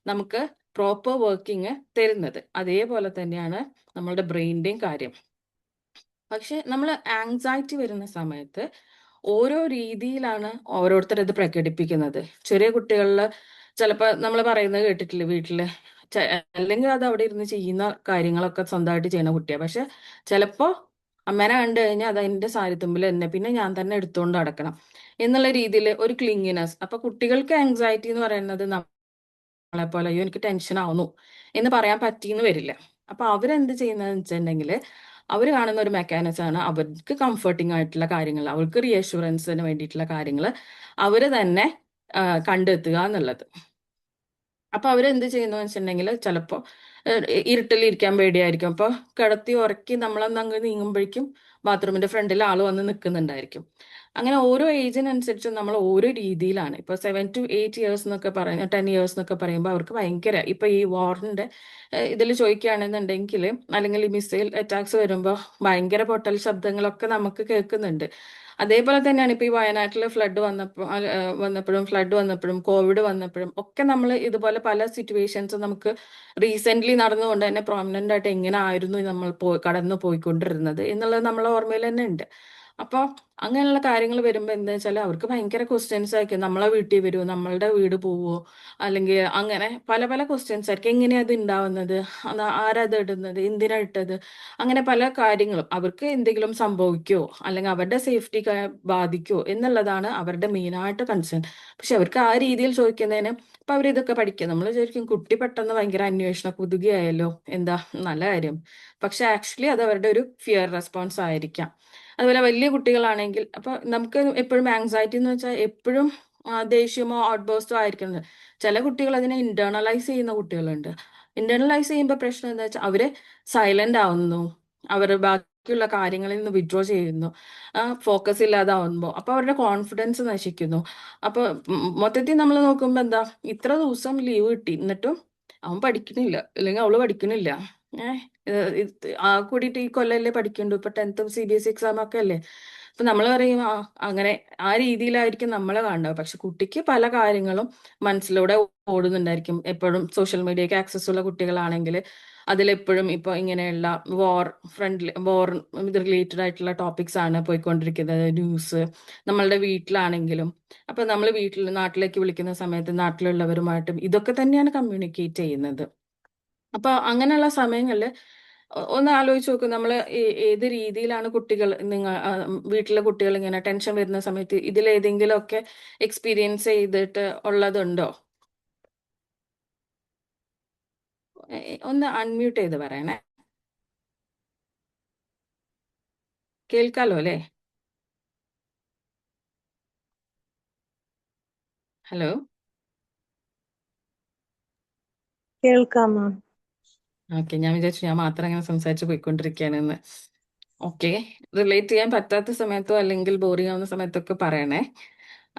നമുക്ക് പ്രോപ്പർ വർക്കിംഗ് തരുന്നത്. അതേപോലെ തന്നെയാണ് നമ്മളുടെ ബ്രെയിനിന്റെയും കാര്യം. പക്ഷെ നമ്മൾ ആങ്സൈറ്റി വരുന്ന സമയത്ത് ഓരോ രീതിയിലാണ് ഓരോരുത്തർ ഇത് പ്രകടിപ്പിക്കുന്നത്. ചെറിയ കുട്ടികളിൽ ചിലപ്പോൾ നമ്മൾ പറയുന്നത് കേട്ടിട്ടില്ല വീട്ടില്, അല്ലെങ്കിൽ അത് അവിടെ ഇരുന്ന് ചെയ്യുന്ന കാര്യങ്ങളൊക്കെ സ്വന്തമായിട്ട് ചെയ്യുന്ന കുട്ടിയാണ്. പക്ഷെ ചിലപ്പോ അമ്മേനെ കണ്ടു കഴിഞ്ഞാൽ അത് അതിന്റെ സാരിത്തുമ്പിൽ തന്നെ പിന്നെ ഞാൻ തന്നെ എടുത്തുകൊണ്ട് നടക്കണം എന്നുള്ള രീതിയിൽ ഒരു ക്ലിങ്ങിനെസ്. അപ്പൊ കുട്ടികൾക്ക് ആങ്സൈറ്റി എന്ന് പറയുന്നത് നമ്മളെ പോലെ അയ്യോ എനിക്ക് ടെൻഷൻ ആവുന്നു എന്ന് പറയാൻ പറ്റിയെന്ന് വരില്ല. അപ്പൊ അവരെന്ത് ചെയ്യുന്നതെന്ന് വെച്ചിട്ടുണ്ടെങ്കിൽ അവർ കാണുന്ന ഒരു മെക്കാനിസം ആണ് അവർക്ക് കംഫർട്ടിങ് ആയിട്ടുള്ള കാര്യങ്ങൾ, അവർക്ക് റീഅഷുറൻസിന് വേണ്ടിയിട്ടുള്ള കാര്യങ്ങൾ അവർ തന്നെ കണ്ടെത്തുക എന്നുള്ളത്. അപ്പൊ അവരെന്ത് ചെയ്യുന്നു വെച്ചിട്ടുണ്ടെങ്കിൽ ചിലപ്പോൾ ഇരുട്ടിലിരിക്കാൻ പേടിയായിരിക്കും. അപ്പോൾ കിടത്തി ഉറക്കി നമ്മളൊന്ന് അങ്ങ് നീങ്ങുമ്പോഴേക്കും ബാത്റൂമിന്റെ ഫ്രണ്ടിൽ ആൾ വന്ന് നിൽക്കുന്നുണ്ടായിരിക്കും. അങ്ങനെ ഓരോ ഏജിനനുസരിച്ച് നമ്മൾ ഓരോ രീതിയിലാണ്. ഇപ്പോൾ 7 to 8 years എന്നൊക്കെ പറയുന്ന 10 years എന്നൊക്കെ പറയുമ്പോൾ അവർക്ക് ഭയങ്കര ഇപ്പൊ ഈ വാറിന്റെ ഇതിൽ ചോദിക്കുകയാണെന്നുണ്ടെങ്കിൽ, അല്ലെങ്കിൽ ഈ മിസൈൽ അറ്റാക്സ് വരുമ്പോൾ ഭയങ്കര പൊട്ടൽ ശബ്ദങ്ങളൊക്കെ നമുക്ക് കേൾക്കുന്നുണ്ട്. അതേപോലെ തന്നെയാണ് ഇപ്പൊ ഈ വയനാട്ടിൽ ഫ്ലഡ് വന്നപ്പോഴും കോവിഡ് വന്നപ്പോഴും ഒക്കെ നമ്മൾ ഇതുപോലെ പല സിറ്റുവേഷൻസ് നമുക്ക് റീസെന്റ് നടന്നുകൊണ്ട് തന്നെ പ്രോമിനന്റ് ആയിട്ട് എങ്ങനെ ആയിരുന്നു നമ്മൾ കടന്നു പോയിക്കൊണ്ടിരുന്നത് എന്നുള്ളത് നമ്മളെ ഓർമ്മയിൽ തന്നെ ഉണ്ട്. അപ്പോൾ അങ്ങനെയുള്ള കാര്യങ്ങൾ വരുമ്പോൾ എന്താ വെച്ചാൽ അവർക്ക് ഭയങ്കര ക്വസ്റ്റ്യൻസ് ആയിരിക്കും. നമ്മളെ വീട്ടിൽ വരുമോ, നമ്മളുടെ വീട് പോവോ, അല്ലെങ്കിൽ അങ്ങനെ പല പല ക്വസ്റ്റ്യൻസ് ആയിരിക്കും. എങ്ങനെയാ അത് ഉണ്ടാവുന്നത്, ആരാ അത് ഇടുന്നത്, എന്തിനാ ഇട്ടത്, അങ്ങനെ പല കാര്യങ്ങളും. അവർക്ക് എന്തെങ്കിലും സംഭവിക്കോ അല്ലെങ്കിൽ അവരുടെ സേഫ്റ്റി ബാധിക്കോ എന്നുള്ളതാണ് അവരുടെ മെയിനായിട്ട് കൺസേൺ. പക്ഷെ അവർക്ക് ആ രീതിയിൽ ചോദിക്കുന്നതിന് അപ്പൊ അവരിതൊക്കെ പഠിക്കുക. നമ്മൾ വിചാരിക്കും കുട്ടി പെട്ടെന്ന് ഭയങ്കര അന്വേഷണ കുതുകയായല്ലോ, എന്താ നല്ല കാര്യം. പക്ഷെ ആക്ച്വലി അത് അവരുടെ ഒരു ഫിയർ റെസ്പോൺസ് ആയിരിക്കാം. അതുപോലെ വലിയ കുട്ടികളാണെങ്കിൽ അപ്പൊ നമുക്ക് എപ്പോഴും ആങ്സൈറ്റി എന്ന് വെച്ചാൽ എപ്പോഴും ദേഷ്യമോ ഔട്ട് ബേസ്റ്റോ ആയിരിക്കുന്നത്. ചില കുട്ടികൾ അതിനെ ഇന്റേണലൈസ് ചെയ്യുന്ന കുട്ടികളുണ്ട്. ഇന്റേണലൈസ് ചെയ്യുമ്പോൾ പ്രശ്നം എന്താ വെച്ചാൽ അവര് സൈലന്റ് ആവുന്നു, അവർ ബാക്കിയുള്ള കാര്യങ്ങളിൽ നിന്ന് വിഡ്രോ ചെയ്യുന്നു, ഫോക്കസ് ഇല്ലാതാവുമ്പോൾ അപ്പൊ അവരുടെ കോൺഫിഡൻസ് നശിക്കുന്നു. അപ്പൊ മൊത്തത്തിൽ നമ്മൾ നോക്കുമ്പോ എന്താ, ഇത്ര ദിവസം ലീവ് കിട്ടി എന്നിട്ടും അവൻ പഠിക്കണില്ല അല്ലെങ്കിൽ അവള് പഠിക്കണില്ല. ആ കൂടിയിട്ട് ഈ കൊല്ലല്ലേ പഠിക്കണ്ടു, ഇപ്പൊ 10th CBSE എക്സാം ഒക്കെ അല്ലേ. അപ്പൊ നമ്മൾ പറയും അങ്ങനെ ആ രീതിയിലായിരിക്കും നമ്മളെ കാണുന്നത്. പക്ഷെ കുട്ടിക്ക് പല കാര്യങ്ങളും മനസ്സിലൂടെ ഓടുന്നുണ്ടായിരിക്കും. എപ്പോഴും സോഷ്യൽ മീഡിയക്ക് ആക്സസ് ഉള്ള കുട്ടികളാണെങ്കിൽ അതിലെപ്പോഴും ഇപ്പൊ ഇങ്ങനെയുള്ള വാർ ഇത് റിലേറ്റഡ് ആയിട്ടുള്ള ടോപ്പിക്സ് ആണ് പോയിക്കൊണ്ടിരിക്കുന്നത്, ന്യൂസ്. നമ്മളുടെ വീട്ടിലാണെങ്കിലും അപ്പൊ നമ്മൾ നാട്ടിലേക്ക് വിളിക്കുന്ന സമയത്ത് നാട്ടിലുള്ളവരുമായിട്ടും ഇതൊക്കെ തന്നെയാണ് കമ്മ്യൂണിക്കേറ്റ് ചെയ്യുന്നത്. അപ്പൊ അങ്ങനെയുള്ള സമയങ്ങളിൽ ഒന്ന് ആലോചിച്ച് നോക്കും, നമ്മൾ ഏത് രീതിയിലാണ് വീട്ടിലെ കുട്ടികൾ ഇങ്ങനെ ടെൻഷൻ വരുന്ന സമയത്ത് ഇതിലേതെങ്കിലും ഒക്കെ എക്സ്പീരിയൻസ് ചെയ്തിട്ട് ഉള്ളതുണ്ടോ? ഒന്ന് അൺമ്യൂട്ട് ചെയ്ത് പറയണേ. കേൾക്കാലോ അല്ലേ? ഹലോ, കേൾക്കാം മാം. ഓക്കെ. ഞാൻ വിചാരിച്ചു ഞാൻ മാത്രം അങ്ങനെ സംസാരിച്ച് പോയിക്കൊണ്ടിരിക്കുകയാണെന്ന്. ഓക്കെ. റിലേറ്റ് ചെയ്യാൻ പറ്റാത്ത സമയത്തോ അല്ലെങ്കിൽ ബോറിംഗ് ആവുന്ന സമയത്തൊക്കെ പറയണേ.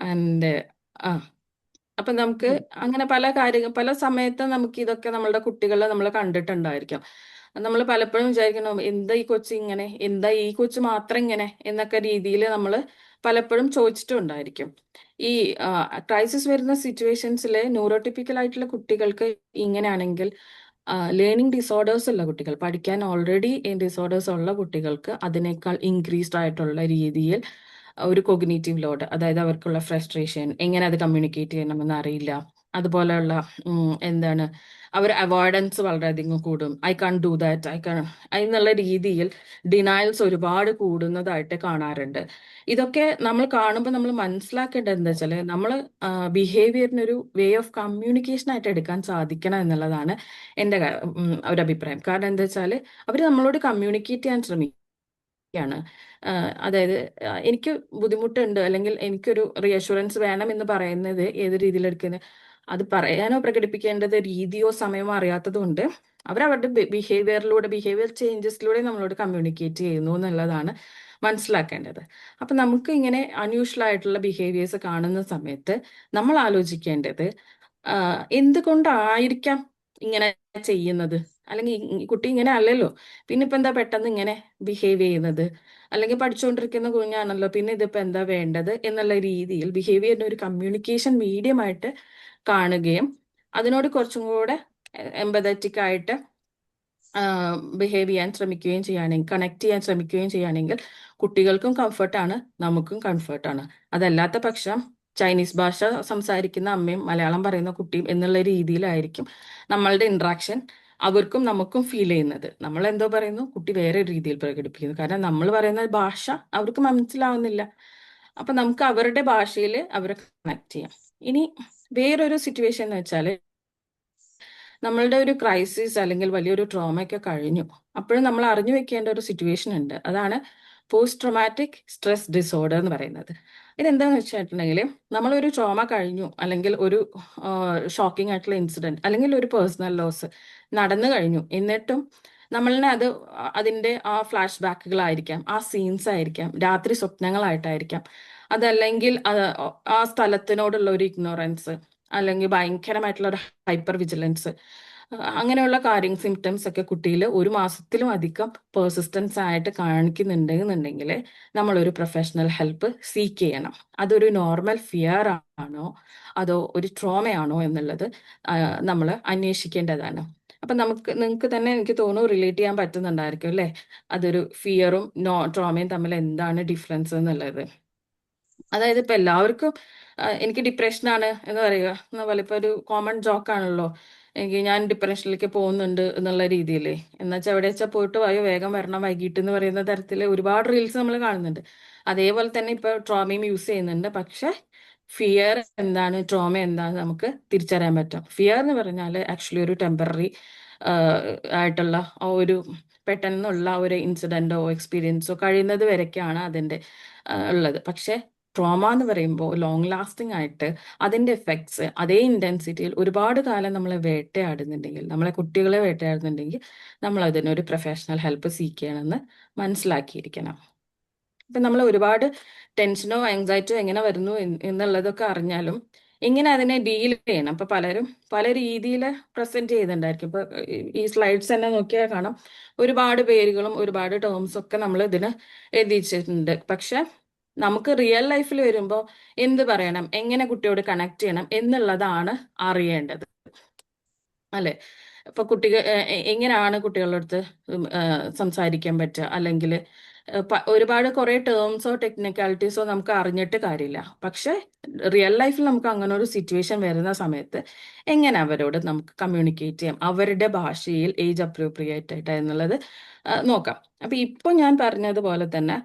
ആൻഡ് ആ അപ്പൊ നമുക്ക് അങ്ങനെ പല സമയത്തും നമുക്ക് ഇതൊക്കെ നമ്മളുടെ കുട്ടികളെ നമ്മൾ കണ്ടിട്ടുണ്ടായിരിക്കും. നമ്മൾ പലപ്പോഴും വിചാരിക്കണം എന്താ ഈ കൊച്ചു ഇങ്ങനെ, എന്താ ഈ കൊച്ചു മാത്രം ഇങ്ങനെ എന്നൊക്കെ രീതിയിൽ നമ്മൾ പലപ്പോഴും ചോദിച്ചിട്ടുണ്ടായിരിക്കും. ഈ ക്രൈസിസ് വരുന്ന സിറ്റുവേഷൻസിൽ ന്യൂറോട്ടിപ്പിക്കൽ ആയിട്ടുള്ള കുട്ടികൾക്ക് ഇങ്ങനെയാണെങ്കിൽ ലേണിംഗ് ഡിസോർഡേഴ്സ് ഉള്ള കുട്ടികൾ, പഠിക്കാൻ ഓൾറെഡി ഡിസോർഡേഴ്സ് ഉള്ള കുട്ടികൾക്ക് അതിനേക്കാൾ ഇൻക്രീസ്ഡ് ആയിട്ടുള്ള രീതിയിൽ ഒരു കൊഗ്നേറ്റീവ് ലോഡ്, അതായത് അവർക്കുള്ള ഫ്രസ്ട്രേഷൻ, എങ്ങനെ അത് കമ്മ്യൂണിക്കേറ്റ് ചെയ്യണമെന്ന് അറിയില്ല. അതുപോലെയുള്ള എന്താണ് അവർ അവോയ്ഡൻസ് വളരെയധികം കൂടും. ഐ കാൺ ഡു ദാറ്റ്, എന്നുള്ള രീതിയിൽ ഡിനയൽസ് ഒരുപാട് കൂടുന്നതായിട്ട് കാണാറുണ്ട്. ഇതൊക്കെ നമ്മൾ കാണുമ്പോൾ നമ്മൾ മനസ്സിലാക്കേണ്ടത് എന്താ വെച്ചാൽ നമ്മൾ ബിഹേവിയറിനൊരു വേ ഓഫ് കമ്മ്യൂണിക്കേഷൻ ആയിട്ട് എടുക്കാൻ സാധിക്കണം എന്നുള്ളതാണ് എൻ്റെ ഒരു അഭിപ്രായം. കാരണം എന്താ വെച്ചാൽ അവർ നമ്മളോട് കമ്മ്യൂണിക്കേറ്റ് ചെയ്യാൻ ശ്രമിക്കുകയാണ്. അതായത് എനിക്ക് ബുദ്ധിമുട്ടുണ്ട് അല്ലെങ്കിൽ എനിക്കൊരു റീഅഷുറൻസ് വേണം എന്ന് പറയുന്നത് ഏത് രീതിയിലെടുക്കുന്നത്, അത് പറയാനോ പ്രകടിപ്പിക്കേണ്ടത് രീതിയോ സമയമോ അറിയാത്തത് കൊണ്ട് അവരവരുടെ ബിഹേവിയർ ചേഞ്ചസിലൂടെ നമ്മളോട് കമ്മ്യൂണിക്കേറ്റ് ചെയ്യുന്നു എന്നുള്ളതാണ് മനസ്സിലാക്കേണ്ടത്. അപ്പൊ നമുക്ക് ഇങ്ങനെ അൺയൂഷ്വൽ ആയിട്ടുള്ള ബിഹേവിയേഴ്സ് കാണുന്ന സമയത്ത് നമ്മൾ ആലോചിക്കേണ്ടത് എന്തുകൊണ്ടായിരിക്കാം ഇങ്ങനെ ചെയ്യുന്നത്, അല്ലെങ്കിൽ ഈ കുട്ടി ഇങ്ങനെ അല്ലല്ലോ, പിന്നെ ഇപ്പൊ എന്താ പെട്ടെന്ന് ഇങ്ങനെ ബിഹേവ് ചെയ്യുന്നത്, അല്ലെങ്കിൽ പഠിച്ചുകൊണ്ടിരിക്കുന്ന കുഞ്ഞാണല്ലോ, പിന്നെ ഇതിപ്പോ എന്താ വേണ്ടത് എന്നുള്ള രീതിയിൽ ബിഹേവിയറിനെ ഒരു കമ്മ്യൂണിക്കേഷൻ മീഡിയം ആയിട്ട് കാണുകയും അതിനോട് കുറച്ചും കൂടെ എംപതറ്റിക് ആയിട്ട് ബിഹേവ് ചെയ്യാൻ ശ്രമിക്കുകയും ചെയ്യുകയാണെങ്കിൽ, കണക്ട് ചെയ്യാൻ ശ്രമിക്കുകയും ചെയ്യുകയാണെങ്കിൽ കുട്ടികൾക്കും കംഫർട്ടാണ്, നമുക്കും കംഫർട്ടാണ്. അതല്ലാത്ത പക്ഷം ചൈനീസ് ഭാഷ സംസാരിക്കുന്ന അമ്മയും മലയാളം പറയുന്ന കുട്ടിയും എന്നുള്ള രീതിയിലായിരിക്കും നമ്മളുടെ ഇന്ററാക്ഷൻ അവർക്കും നമുക്കും ഫീൽ ചെയ്യുന്നത്. നമ്മൾ എന്തോ പറയുന്നു, കുട്ടി വേറെ രീതിയിൽ പ്രകടിപ്പിക്കുന്നു. കാരണം നമ്മൾ പറയുന്ന ഭാഷ അവർക്ക് മനസ്സിലാവുന്നില്ല. അപ്പൊ നമുക്ക് അവരുടെ ഭാഷയിൽ അവരെ കണക്ട് ചെയ്യാം. ഇനി വേറൊരു സിറ്റുവേഷൻ എന്ന് വെച്ചാൽ നമ്മളുടെ ഒരു ക്രൈസിസ് അല്ലെങ്കിൽ വലിയൊരു ട്രോമ ഒക്കെ കഴിഞ്ഞു, അപ്പോഴും നമ്മൾ അറിഞ്ഞു വെക്കേണ്ട ഒരു സിറ്റുവേഷൻ ഉണ്ട്. അതാണ് പോസ്റ്റ് ട്രോമാറ്റിക് സ്ട്രെസ് ഡിസോർഡർ എന്ന് പറയുന്നത്. ഇതെന്താന്ന് വെച്ചിട്ടുണ്ടെങ്കിൽ നമ്മളൊരു ട്രോമ കഴിഞ്ഞു, അല്ലെങ്കിൽ ഒരു ഷോക്കിംഗ് ആയിട്ടുള്ള ഇൻസിഡന്റ്, അല്ലെങ്കിൽ ഒരു പേഴ്സണൽ ലോസ് നടന്നു കഴിഞ്ഞു, എന്നിട്ടും നമ്മളിനെ അത് അതിൻ്റെ ആ ഫ്ലാഷ് ബാക്കുകളായിരിക്കാം, ആ സീൻസ് ആയിരിക്കാം, രാത്രി സ്വപ്നങ്ങളായിട്ടായിരിക്കാം, അതല്ലെങ്കിൽ ആ സ്ഥലത്തിനോടുള്ള ഒരു ഇഗ്നോറൻസ്, അല്ലെങ്കിൽ ഭയങ്കരമായിട്ടുള്ള ഒരു ഹൈപ്പർ വിജിലൻസ്, അങ്ങനെയുള്ള സിംറ്റംസ് ഒക്കെ കുട്ടിയിൽ ഒരു മാസത്തിലും അധികം പെർസിസ്റ്റൻസ് ആയിട്ട് കാണിക്കുന്നുണ്ടെന്നുണ്ടെങ്കിൽ നമ്മളൊരു പ്രൊഫഷണൽ ഹെൽപ്പ് സീക്ക് ചെയ്യണം. അതൊരു നോർമൽ ഫിയർ ആണോ അതോ ഒരു ട്രോമയാണോ എന്നുള്ളത് നമ്മൾ അന്വേഷിക്കേണ്ടതാണ്. അപ്പൊ നിങ്ങൾക്ക് തന്നെ എനിക്ക് തോന്നുന്നു റിലേറ്റ് ചെയ്യാൻ പറ്റുന്നുണ്ടായിരിക്കും അല്ലേ, അതൊരു ഫിയറും ട്രോമയും തമ്മിൽ എന്താണ് ഡിഫറൻസ് എന്നുള്ളത്. അതായത് ഇപ്പൊ എല്ലാവർക്കും എനിക്ക് ഡിപ്രഷനാണ് എന്ന് പറയുക എന്ന പോലെ ഇപ്പൊ ഒരു കോമൺ ജോക്കാണല്ലോ, ഞാൻ ഡിപ്രഷനിലേക്ക് പോകുന്നുണ്ട് എന്നുള്ള രീതിയിൽ. എന്നുവെച്ചാൽ എവിടെ വെച്ചാൽ പോയിട്ട് വായോ വേഗം വരണം വൈകിട്ട് എന്ന് പറയുന്ന തരത്തിൽ ഒരുപാട് റീൽസ് നമ്മൾ കാണുന്നുണ്ട്. അതേപോലെ തന്നെ ഇപ്പൊ ട്രോമയും യൂസ് ചെയ്യുന്നുണ്ട്. പക്ഷെ ഫിയർ എന്താണ്, ട്രോമ എന്താണ് നമുക്ക് തിരിച്ചറിയാൻ പറ്റും. ഫിയർ എന്ന് പറഞ്ഞാൽ ആക്ച്വലി ഒരു ടെമ്പററി ആയിട്ടുള്ള ആ ഒരു പെട്ടെന്നുള്ള ഒരു ഇൻസിഡന്റോ എക്സ്പീരിയൻസോ കഴിയുന്നത് വരെയൊക്കെയാണ് അതിൻ്റെ ഉള്ളത്. പക്ഷെ ട്രോമ എന്ന് പറയുമ്പോൾ ലോങ് ലാസ്റ്റിംഗ് ആയിട്ട് അതിൻ്റെ എഫക്ട്സ് അതേ ഇൻറ്റൻസിറ്റിയിൽ ഒരുപാട് കാലം നമ്മളെ വേട്ടയാടുന്നുണ്ടെങ്കിൽ, നമ്മളെ കുട്ടികളെ വേട്ടയാടുന്നുണ്ടെങ്കിൽ, നമ്മൾ അതിനൊരു പ്രൊഫഷണൽ ഹെൽപ്പ് സീക്ക് ചെയ്യണമെന്ന് മനസ്സിലാക്കിയിരിക്കണം. ഇപ്പം നമ്മൾ ഒരുപാട് ടെൻഷനോ ആങ്സൈറ്റിയോ എങ്ങനെ വരുന്നു എന്നുള്ളതൊക്കെ അറിഞ്ഞാലും എങ്ങനെ അതിനെ ഡീൽ ചെയ്യണം. ഇപ്പൊ പലരും പല രീതിയിൽ പ്രസന്റ് ചെയ്യുന്നുണ്ടായിരിക്കും. ഇപ്പൊ ഈ സ്ലൈഡ്സ് തന്നെ നോക്കിയാൽ കാണാം, ഒരുപാട് പേരുകളും ഒരുപാട് ടേംസും ഒക്കെ നമ്മൾ ഇതിന് എഴുതിച്ചിട്ടുണ്ട്. പക്ഷെ നമുക്ക് റിയൽ ലൈഫിൽ വരുമ്പോൾ എന്ത് പറയണം, എങ്ങനെ കുട്ടിയോട് കണക്ട് ചെയ്യണം എന്നുള്ളതാണ് അറിയേണ്ടത് അല്ലെ. ഇപ്പൊ കുട്ടികൾ എങ്ങനെയാണ് കുട്ടികളുടെ അടുത്ത് സംസാരിക്കാൻ പറ്റുക, അല്ലെങ്കിൽ ഒരുപാട് കുറെ ടേംസോ ടെക്നിക്കാലിറ്റീസോ നമുക്ക് അറിഞ്ഞിട്ട് കാര്യമില്ല. പക്ഷെ റിയൽ ലൈഫിൽ നമുക്ക് അങ്ങനെ ഒരു സിറ്റുവേഷൻ വരുന്ന സമയത്ത് എങ്ങനെ അവരോട് നമുക്ക് കമ്മ്യൂണിക്കേറ്റ് ചെയ്യാം അവരുടെ ഭാഷയിൽ, ഏജ് അപ്രോപ്രിയേറ്റ് ആയിട്ട് എന്നുള്ളത് നോക്കാം. അപ്പൊ ഇപ്പൊ ഞാൻ പറഞ്ഞതുപോലെ തന്നെ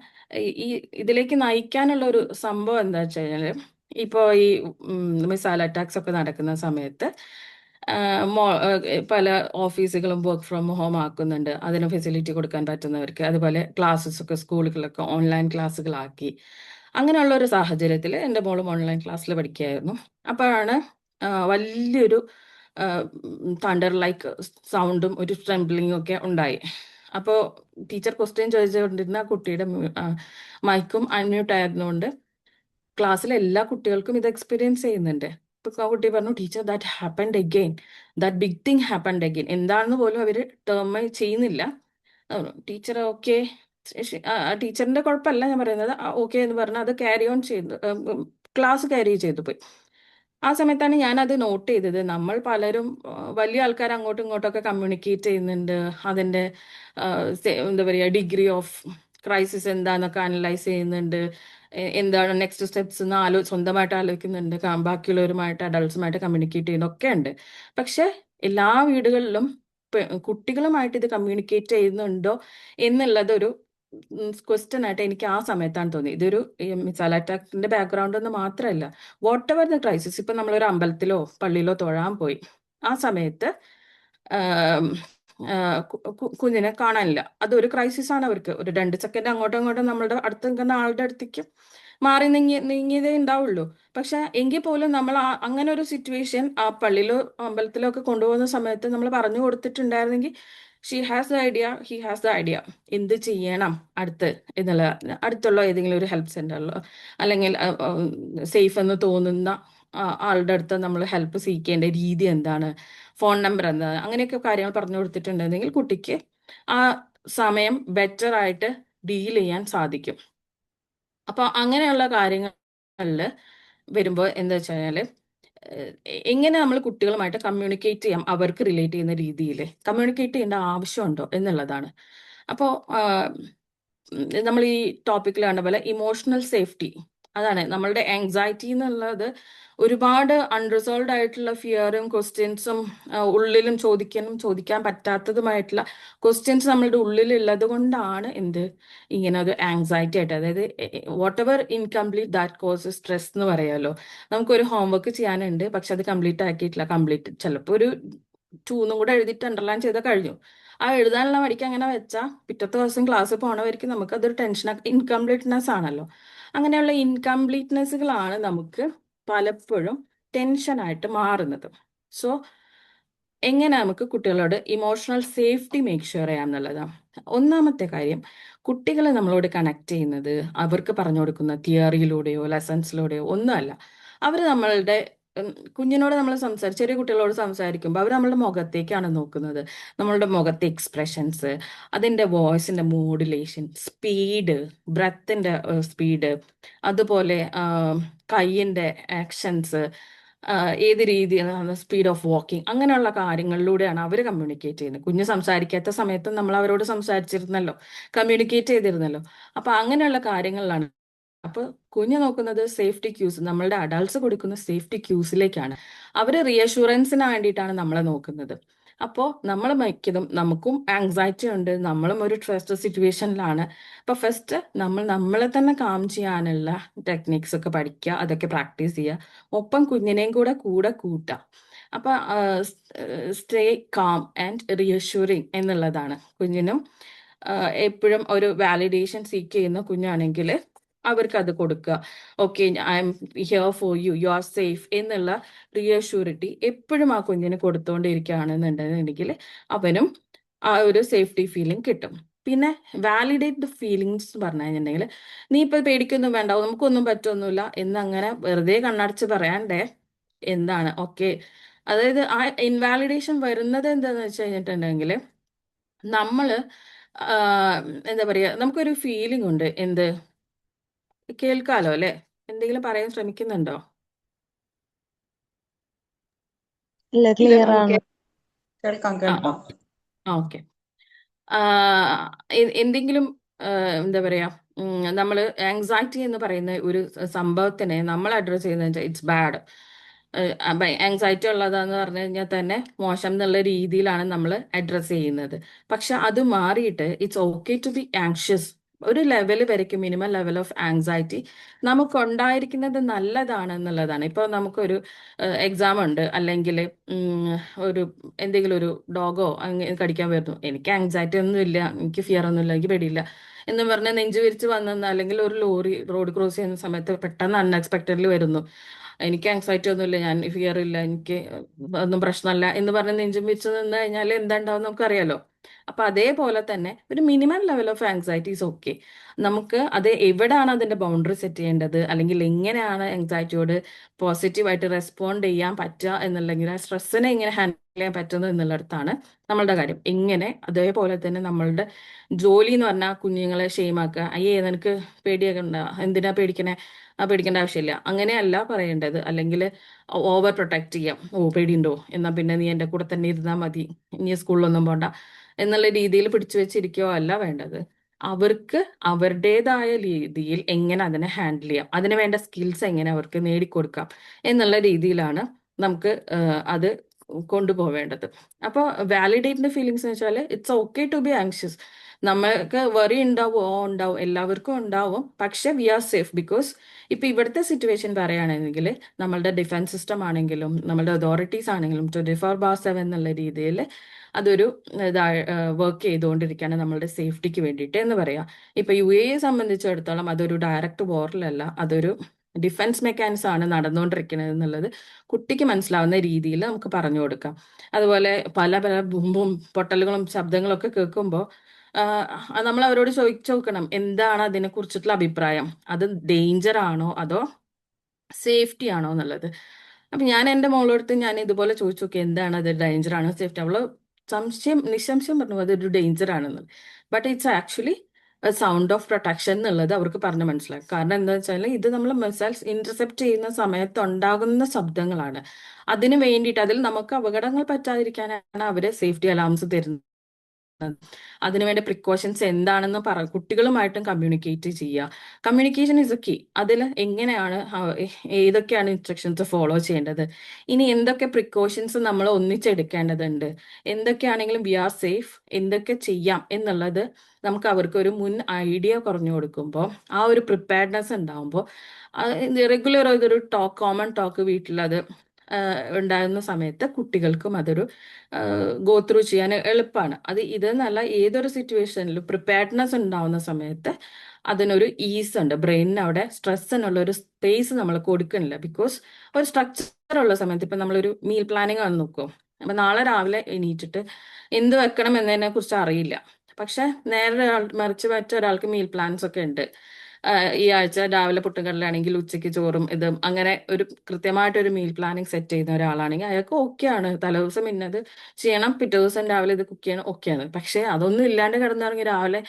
ഈ ഇതിലേക്ക് നയിക്കാനുള്ള ഒരു സംഭവം എന്താ വെച്ച് കഴിഞ്ഞാല്, ഇപ്പോ ഈ മിസൈൽ അറ്റാക്സ് ഒക്കെ നടക്കുന്ന സമയത്ത് പല ഓഫീസുകളും വർക്ക് ഫ്രം ഹോം ആക്കുന്നുണ്ട്, അതിന് ഫെസിലിറ്റി കൊടുക്കാൻ പറ്റുന്നവർക്ക്. അതുപോലെ ക്ലാസ്സസ് ഒക്കെ സ്കൂളുകളിലൊക്കെ ഓൺലൈൻ ക്ലാസ്സുകളാക്കി. അങ്ങനെയുള്ള ഒരു സാഹചര്യത്തിൽ എൻ്റെ മോളും ഓൺലൈൻ ക്ലാസ്സിൽ പഠിക്കുകയായിരുന്നു. അപ്പോഴാണ് വലിയൊരു തണ്ടർ ലൈക്ക് സൗണ്ടും ഒരു ട്രെംബ്ലിങ്ങും ഒക്കെ ഉണ്ടായി. അപ്പോൾ ടീച്ചർ ക്വസ്റ്റ്യൻ ചോദിച്ചുകൊണ്ടിരുന്ന കുട്ടിയുടെ മൈക്കും അൺമ്യൂട്ട് ആയിരുന്നുകൊണ്ട് ക്ലാസ്സിലെ എല്ലാ കുട്ടികൾക്കും ഇത് എക്സ്പീരിയൻസ് ചെയ്യുന്നുണ്ട്. ഇപ്പൊ ആ കുട്ടി പറഞ്ഞു, teacher that happened again, that big thing happened again. എന്താണെന്ന് പോലും അവർ ടേം ചെയ്യുന്നില്ല. ടീച്ചർ ഓക്കെ, ടീച്ചറിന്റെ കുഴപ്പമല്ല ഞാൻ പറയുന്നത്, ഓക്കെ എന്ന് പറഞ്ഞാൽ അത് ക്യാരി ഓൺ ചെയ്തു, ക്ലാസ് ക്യാരി ചെയ്തു പോയി. ആ സമയത്താണ് ഞാൻ അത് നോട്ട് ചെയ്തത്. നമ്മൾ പലരും വലിയ ആൾക്കാർ അങ്ങോട്ടും ഇങ്ങോട്ടൊക്കെ കമ്മ്യൂണിക്കേറ്റ് ചെയ്യുന്നുണ്ട്, അതിൻ്റെ എന്താ പറയുക ഡിഗ്രി ഓഫ് ക്രൈസിസ് എന്താന്നൊക്കെ അനലൈസ് ചെയ്യുന്നുണ്ട്, എന്താണ് നെക്സ്റ്റ് സ്റ്റെപ്സ് എന്ന് സ്വന്തമായിട്ട് ആലോചിക്കുന്നുണ്ട്, ബാക്കിയുള്ളവരുമായിട്ട് അഡൾട്ട്സുമായിട്ട് കമ്മ്യൂണിക്കേറ്റ് ചെയ്യുന്നൊക്കെ ഉണ്ട്. പക്ഷെ എല്ലാ വീടുകളിലും കുട്ടികളുമായിട്ട് ഇത് കമ്മ്യൂണിക്കേറ്റ് ചെയ്യുന്നുണ്ടോ എന്നുള്ളത് ഒരു ക്വസ്റ്റ്യൻ ആയിട്ട് എനിക്ക് ആ സമയത്താണ് തോന്നി. ഇതൊരു മിസൈൽ അറ്റാക്കിന്റെ ബാക്ക്ഗ്രൗണ്ട് ഒന്നും മാത്രമല്ല, വാട്ട് എവർ ദ ക്രൈസിസ്. ഇപ്പൊ നമ്മളൊരു അമ്പലത്തിലോ പള്ളിയിലോ തൊഴാൻ പോയി, ആ സമയത്ത് കുഞ്ഞിനെ കാണാനില്ല, അതൊരു ക്രൈസിസ് ആണ് അവർക്ക്. ഒരു 2 സെക്കൻഡ് അങ്ങോട്ടും ഇങ്ങോട്ടും നമ്മളുടെ അടുത്ത് നിൽക്കുന്ന ആളുടെ അടുത്തേക്ക് മാറി നീങ്ങിയതേ ഉണ്ടാവുള്ളൂ. പക്ഷെ എങ്കിൽ പോലും നമ്മൾ അങ്ങനെ ഒരു സിറ്റുവേഷൻ ആ പള്ളിയിലോ അമ്പലത്തിലോ ഒക്കെ കൊണ്ടുപോകുന്ന സമയത്ത് നമ്മൾ പറഞ്ഞു കൊടുത്തിട്ടുണ്ടായിരുന്നെങ്കിൽ, she has the idea, he has the idea, എന്ത് ചെയ്യണം അടുത്ത് എന്നുള്ള, അടുത്തുള്ള ഏതെങ്കിലും ഒരു ഹെൽപ്പ് സെന്ററിലോ അല്ലെങ്കിൽ സേഫ് എന്ന് തോന്നുന്ന ആളുടെ അടുത്ത് നമ്മൾ ഹെൽപ്പ് സീക്കേണ്ട രീതി എന്താണ്, ഫോൺ നമ്പർ എന്താണ്, അങ്ങനെയൊക്കെ കാര്യങ്ങൾ പറഞ്ഞു കൊടുത്തിട്ടുണ്ടെങ്കിൽ കുട്ടിക്ക് ആ സമയം ബെറ്റർ ആയിട്ട് ഡീൽ ചെയ്യാൻ സാധിക്കും. അപ്പൊ അങ്ങനെയുള്ള കാര്യങ്ങളിൽ വരുമ്പോൾ എന്താ വെച്ച് കഴിഞ്ഞാല്, എങ്ങനെ നമ്മൾ കുട്ടികളുമായിട്ട് കമ്മ്യൂണിക്കേറ്റ് ചെയ്യാം, അവർക്ക് റിലേറ്റ് ചെയ്യുന്ന രീതിയിൽ കമ്മ്യൂണിക്കേറ്റ് ചെയ്യേണ്ട ആവശ്യമുണ്ടോ എന്നുള്ളതാണ്. അപ്പോൾ നമ്മൾ ഈ ടോപ്പിക്കിൽ കണ്ട പോലെ ഇമോഷണൽ സേഫ്റ്റി, അതാണ് നമ്മളുടെ ആങ്സൈറ്റി എന്നുള്ളത്. ഒരുപാട് അൺറിസോൾവ് ആയിട്ടുള്ള ഫിയറും ക്വസ്റ്റ്യൻസും ഉള്ളിലും ചോദിക്കാൻ പറ്റാത്തതുമായിട്ടുള്ള ക്വസ്റ്റ്യൻസ് നമ്മളുടെ ഉള്ളിലുള്ളത് കൊണ്ടാണ് ഇങ്ങനെ ഒരു ആങ്സൈറ്റി ആയിട്ട്, അതായത് whatever incomplete that cause stress എന്ന് പറയാമല്ലോ. നമുക്കൊരു ഹോംവർക്ക് ചെയ്യാനുണ്ട്, പക്ഷെ അത് കംപ്ലീറ്റ് ആക്കിയിട്ടില്ല, ചിലപ്പോൾ ഒരു 2 കൂടെ എഴുതിയിട്ട് അണ്ടർലൈൻ ചെയ്താൽ കഴിഞ്ഞു. ആ എഴുതാനുള്ള മടിക്ക് അങ്ങനെ വെച്ചാൽ പിറ്റത്തെ ദിവസം ക്ലാസ്സിൽ പോണവർക്ക് നമുക്ക് അതൊരു ടെൻഷൻ, ഇൻകംപ്ലീറ്റ്നെസ് ആണല്ലോ. അങ്ങനെയുള്ള ഇൻകംപ്ലീറ്റ്നെസ്സുകളാണ് നമുക്ക് പലപ്പോഴും ടെൻഷനായിട്ട് മാറുന്നത്. സോ എങ്ങനെ നമുക്ക് കുട്ടികളോട് ഇമോഷണൽ സേഫ്റ്റി മേക്ക് ഷുവർ ചെയ്യാം എന്നുള്ളതാണ് ഒന്നാമത്തെ കാര്യം. കുട്ടികളെ നമ്മളോട് കണക്ട് ചെയ്യുന്നത് അവർക്ക് പറഞ്ഞു കൊടുക്കുന്ന തിയറിയിലൂടെയോ ലെസൺസിലൂടെയോ ഒന്നുമല്ല. അവർ നമ്മളുടെ കുഞ്ഞിനോട് നമ്മൾ ചെറിയ കുട്ടികളോട് സംസാരിക്കുമ്പോൾ അവർ നമ്മളുടെ മുഖത്തേക്കാണ് നോക്കുന്നത്. നമ്മളുടെ മുഖത്തെ എക്സ്പ്രഷൻസ്, അതിൻ്റെ വോയിസിൻ്റെ മോഡുലേഷൻ, സ്പീഡ്, ബ്രെത്തിൻ്റെ സ്പീഡ്, അതുപോലെ കൈയിൻ്റെ ആക്ഷൻസ്, ഏത് രീതിയിലാണ് സ്പീഡ് ഓഫ് വാക്കിംഗ്, അങ്ങനെയുള്ള കാര്യങ്ങളിലൂടെയാണ് അവർ കമ്മ്യൂണിക്കേറ്റ് ചെയ്യുന്നത്. കുഞ്ഞ് സംസാരിക്കാത്ത സമയത്ത് നമ്മൾ അവരോട് സംസാരിച്ചിരുന്നല്ലോ, കമ്മ്യൂണിക്കേറ്റ് ചെയ്തിരുന്നല്ലോ. അപ്പൊ അങ്ങനെയുള്ള കാര്യങ്ങളിലാണ്. അപ്പൊ കുഞ്ഞ് നോക്കുന്നത് സേഫ്റ്റി ക്യൂസ്, നമ്മളുടെ അഡൾട്ട്സ് കൊടുക്കുന്ന സേഫ്റ്റി ക്യൂസിലേക്കാണ്. അവര് റിയഷുറൻസിന് വേണ്ടിയിട്ടാണ് നമ്മളെ നോക്കുന്നത്. അപ്പോൾ നമ്മൾ മിക്കതും നമുക്കും ആങ്സൈറ്റി ഉണ്ട്, നമ്മളും ഒരു സ്ട്രെസ് സിറ്റുവേഷനിലാണ്. അപ്പൊ ഫസ്റ്റ് നമ്മളെ തന്നെ കാം ചെയ്യാനുള്ള ടെക്നിക്സ് ഒക്കെ പഠിക്കുക, അതൊക്കെ പ്രാക്ടീസ് ചെയ്യുക, ഒപ്പം കുഞ്ഞിനെയും കൂടെ കൂട്ടുക. അപ്പൊ സ്റ്റേ കാം ആൻഡ് റിയഷുറിങ് എന്നുള്ളതാണ്. കുഞ്ഞിനും എപ്പോഴും ഒരു വാലിഡേഷൻ സീക്ക് ചെയ്യുന്ന കുഞ്ഞാണെങ്കിൽ അവർക്ക് അത് കൊടുക്കുക. Okay, I am here for you, you are safe എന്നുള്ള റിയഷ്യൂരിറ്റി എപ്പോഴും ആ കുഞ്ഞിന് കൊടുത്തുകൊണ്ടിരിക്കുകയാണെന്നുണ്ടെങ്കിൽ അവനും ആ ഒരു സേഫ്റ്റി ഫീലിംഗ് കിട്ടും. പിന്നെ വാലിഡേറ്റ് ദ ഫീലിങ്സ് പറഞ്ഞു കഴിഞ്ഞിട്ടുണ്ടെങ്കിൽ, നീ ഇപ്പൊ പേടിക്കൊന്നും വേണ്ട, നമുക്കൊന്നും പറ്റൊന്നുമില്ല എന്നങ്ങനെ വെറുതെ കണ്ണടച്ച് പറയാണ്ടേ. എന്താണ് ഓക്കെ, അതായത് ആ ഇൻവാലിഡേഷൻ വരുന്നത് എന്താന്ന് വെച്ച് കഴിഞ്ഞിട്ടുണ്ടെങ്കിൽ നമ്മള് എന്താ പറയാ, നമുക്കൊരു ഫീലിംഗ് ഉണ്ട്. എന്ത് കേൾക്കാലോ അല്ലെ? എന്തെങ്കിലും പറയാൻ ശ്രമിക്കുന്നുണ്ടോ? ഇല്ല, ഇല്ല ക്ലിയർ മാം, ആണ്. കേൾക്കാം ആ കേൾക്കാം. ഓക്കെ. എന്തെങ്കിലും എന്താ പറയാ, നമ്മൾ ആങ്സൈറ്റി എന്ന് പറയുന്ന ഒരു സംഭവത്തിനെ നമ്മൾ അഡ്രസ് ചെയ്യുന്നത് ഇറ്റ്സ് ബാഡ്. ആങ്സൈറ്റി ഉള്ളതാന്ന് പറഞ്ഞു കഴിഞ്ഞാൽ തന്നെ മോശം എന്നുള്ള രീതിയിലാണ് നമ്മൾ അഡ്രസ് ചെയ്യുന്നത്. പക്ഷെ അത് മാറിയിട്ട് it's okay to be anxious. ഒരു ലെവൽ വരയ്ക്കും, മിനിമം ലെവൽ ഓഫ് ആങ്സൈറ്റി നമുക്കുണ്ടായിരിക്കുന്നത് നല്ലതാണ് എന്നുള്ളതാണ്. ഇപ്പോൾ നമുക്കൊരു എക്സാം ഉണ്ട്, അല്ലെങ്കിൽ ഒരു എന്തെങ്കിലും ഒരു ഡോഗോ അങ്ങനെ കടിക്കാൻ വരുന്നു, എനിക്ക് ആങ്സൈറ്റി ഒന്നും ഇല്ല, എനിക്ക് ഫിയർ ഒന്നുമില്ല, എനിക്ക് പേടിയില്ല എന്ന് പറഞ്ഞ് നെഞ്ചു വിരിച്ച് വന്നെന്ന്, അല്ലെങ്കിൽ ഒരു ലോറി റോഡ് ക്രോസ് ചെയ്യുന്ന സമയത്ത് പെട്ടെന്ന് അൺഎക്സ്പെക്ടഡ്ലി വരുന്നു, എനിക്ക് ആങ്സൈറ്റി ഒന്നുമില്ല, ഞാൻ ഫിയർ ഇല്ല, എനിക്ക് ഒന്നും പ്രശ്നമല്ല എന്ന് പറഞ്ഞ് നെഞ്ചും വിരിച്ച് നിന്ന് കഴിഞ്ഞാൽ എന്താ ഉണ്ടാവും നമുക്കറിയാലോ. അപ്പൊ അതേപോലെ തന്നെ ഒരു minimum level of anxiety is okay. നമുക്ക് അത് എവിടെയാണ് അതിന്റെ ബൗണ്ടറി സെറ്റ് ചെയ്യേണ്ടത്, അല്ലെങ്കിൽ എങ്ങനെയാണ് ആങ്സൈറ്റിയോട് പോസിറ്റീവായിട്ട് റെസ്പോണ്ട് ചെയ്യാൻ പറ്റുക എന്നുള്ളെങ്കിൽ, ആ സ്ട്രെസ്സിനെ എങ്ങനെ ഹാൻഡിൽ ചെയ്യാൻ പറ്റുന്നത് എന്നുള്ളിടത്താണ് നമ്മളുടെ കാര്യം. എങ്ങനെ അതേപോലെ തന്നെ നമ്മളുടെ ജോലി എന്ന് പറഞ്ഞാൽ കുഞ്ഞുങ്ങളെ ഷെയിമാക്കുക, അയ്യേ നിനക്ക് പേടിയൊക്കെ ഉണ്ടാ, എന്തിനാ പേടിക്കണേ, പേടിക്കേണ്ട ആവശ്യമില്ല, അങ്ങനെയല്ല പറയേണ്ടത്. അല്ലെങ്കിൽ ഓവർ പ്രൊട്ടക്ട് ചെയ്യാം, ഓ പേടിയുണ്ടോ എന്നാ പിന്നെ നീ എൻ്റെ കൂടെ തന്നെ ഇരുന്നാൽ മതി, ഇനി സ്കൂളിലൊന്നും പോണ്ട എന്നുള്ള രീതിയിൽ പിടിച്ചു വെച്ചിരിക്കുകയോ അല്ല വേണ്ടത്. അവർക്ക് അവരുടേതായ രീതിയിൽ എങ്ങനെ അതിനെ ഹാൻഡിൽ ചെയ്യാം, അതിന് വേണ്ട സ്കിൽസ് എങ്ങനെ അവർക്ക് നേടിക്കൊടുക്കാം എന്നുള്ള രീതിയിലാണ് നമുക്ക് അത് കൊണ്ടുപോവേണ്ടത്. അപ്പോൾ വാലിഡേറ്റിന്റെ ഫീലിങ്സ് എന്ന് വെച്ചാൽ it's okay to be anxious. നമ്മൾക്ക് വെറി ഉണ്ടാവും, ഉണ്ടാവും, എല്ലാവർക്കും ഉണ്ടാവും. പക്ഷെ വി ആർ സേഫ് ബിക്കോസ് ഇപ്പൊ ഇവിടുത്തെ സിറ്റുവേഷൻ പറയുകയാണെങ്കിൽ നമ്മളുടെ ഡിഫൻസ് സിസ്റ്റം ആണെങ്കിലും നമ്മളുടെ അതോറിറ്റീസ് ആണെങ്കിലും 24/7 എന്നുള്ള രീതിയിൽ അതൊരു വർക്ക് ചെയ്തുകൊണ്ടിരിക്കുകയാണ് നമ്മളുടെ സേഫ്റ്റിക്ക് വേണ്ടിയിട്ട് എന്ന് പറയാം. ഇപ്പൊ UAE സംബന്ധിച്ചിടത്തോളം അതൊരു ഡയറക്റ്റ് വാറിലല്ല, അതൊരു ഡിഫൻസ് മെക്കാനിസം ആണ് നടന്നുകൊണ്ടിരിക്കുന്നത് എന്നുള്ളത് കുട്ടിക്ക് മനസ്സിലാവുന്ന രീതിയിൽ നമുക്ക് പറഞ്ഞു കൊടുക്കാം. അതുപോലെ പല പല ബുംബും പൊട്ടലുകളും ശബ്ദങ്ങളും ഒക്കെ കേൾക്കുമ്പോൾ നമ്മൾ അവരോട് ചോദിച്ചു നോക്കണം, എന്താണ് അതിനെ കുറിച്ചിട്ടുള്ള അഭിപ്രായം, അത് ഡേഞ്ചർ ആണോ അതോ സേഫ്റ്റി ആണോ എന്നുള്ളത്. അപ്പൊ ഞാൻ എൻ്റെ മോളോടുത്ത് ഞാൻ ഇതുപോലെ ചോദിച്ചു നോക്കി, എന്താണ് അത്, ഡേഞ്ചർ ആണോ സേഫ്റ്റി? അവള് നിസ്സംശയം പറഞ്ഞു അതൊരു ഡേഞ്ചർ ആണെന്നുള്ളത്. But it's actually sound of protection എന്നുള്ളത് അവർക്ക് പറഞ്ഞ് മനസ്സിലാക്കും. കാരണം എന്താ വെച്ചാൽ ഇത് നമ്മൾ മിസൈൽസ് ഇന്റർസെപ്റ്റ് ചെയ്യുന്ന സമയത്ത് ഉണ്ടാകുന്ന ശബ്ദങ്ങളാണ്. അതിന് വേണ്ടിയിട്ട്, അതിൽ നമുക്ക് അപകടങ്ങൾ പറ്റാതിരിക്കാനാണ് അവര് സേഫ്റ്റി അലാംസ് തരുന്നത്. അതിനുവേണ്ട പ്രിക്കോഷൻസ് എന്താണെന്ന് കുട്ടികളുമായിട്ടും കമ്മ്യൂണിക്കേറ്റ് ചെയ്യുക. Communication is a key. അതിൽ എങ്ങനെയാണ് ഏതൊക്കെയാണ് ഇൻസ്ട്രക്ഷൻസ് ഫോളോ ചെയ്യേണ്ടത്, ഇനി എന്തൊക്കെ പ്രിക്കോഷൻസ് നമ്മൾ ഒന്നിച്ചെടുക്കേണ്ടതുണ്ട്, എന്തൊക്കെയാണെങ്കിലും വി ആർ സേഫ്, എന്തൊക്കെ ചെയ്യാം എന്നുള്ളത് നമുക്ക് അവർക്ക് ഒരു മുൻ ഐഡിയ പറഞ്ഞു കൊടുക്കുമ്പോൾ, ആ ഒരു പ്രിപ്പയർഡ്നെസ് ഉണ്ടാവുമ്പോൾ റെഗുലർ ഇതൊരു കോമൺ ടോക്ക് വീട്ടിൽ അത് ഉണ്ടാകുന്ന സമയത്ത് കുട്ടികൾക്കും അതൊരു ഗോ ത്രൂ ചെയ്യാൻ എളുപ്പമാണ്. ഇതെന്നല്ല, ഏതൊരു സിറ്റുവേഷനിലും പ്രിപ്പയർഡ്നെസ് ഉണ്ടാവുന്ന സമയത്ത് അതിനൊരു ഈസ് ഉണ്ട്. ബ്രെയിനിന് അവിടെ സ്ട്രെസ്സിനുള്ള ഒരു സ്പേസ് നമ്മൾ കൊടുക്കണില്ല. ബിക്കോസ് ഒരു സ്ട്രക്ചർ ഉള്ള സമയത്ത് ഇപ്പം നമ്മളൊരു മീൽ പ്ലാനിങ് ആണ് നോക്കും. അപ്പം നാളെ രാവിലെ എണീറ്റിട്ട് എന്ത് വെക്കണം എന്നതിനെ കുറിച്ച് അറിയില്ല. പക്ഷെ നേരെ മറിച്ച് മറ്റൊരാൾക്ക് മീൽ പ്ലാൻസ് ഒക്കെ ഉണ്ട്. ഈ ആഴ്ച രാവിലെ പുട്ടുകടലാണെങ്കിൽ ഉച്ചയ്ക്ക് ചോറും ഇതും, അങ്ങനെ ഒരു കൃത്യമായിട്ടൊരു മീൽ പ്ലാനിങ് സെറ്റ് ചെയ്യുന്ന ഒരാളാണെങ്കിൽ അയാൾക്ക് ഓക്കെയാണ്. തലേദിവസം ഇന്നത് ചെയ്യണം, പിറ്റേ ദിവസം രാവിലെ ഇത് കുക്ക് ചെയ്യണം, ഓക്കെയാണ്. പക്ഷെ അതൊന്നും ഇല്ലാണ്ട് കിടന്നിറങ്ങി രാവിലെ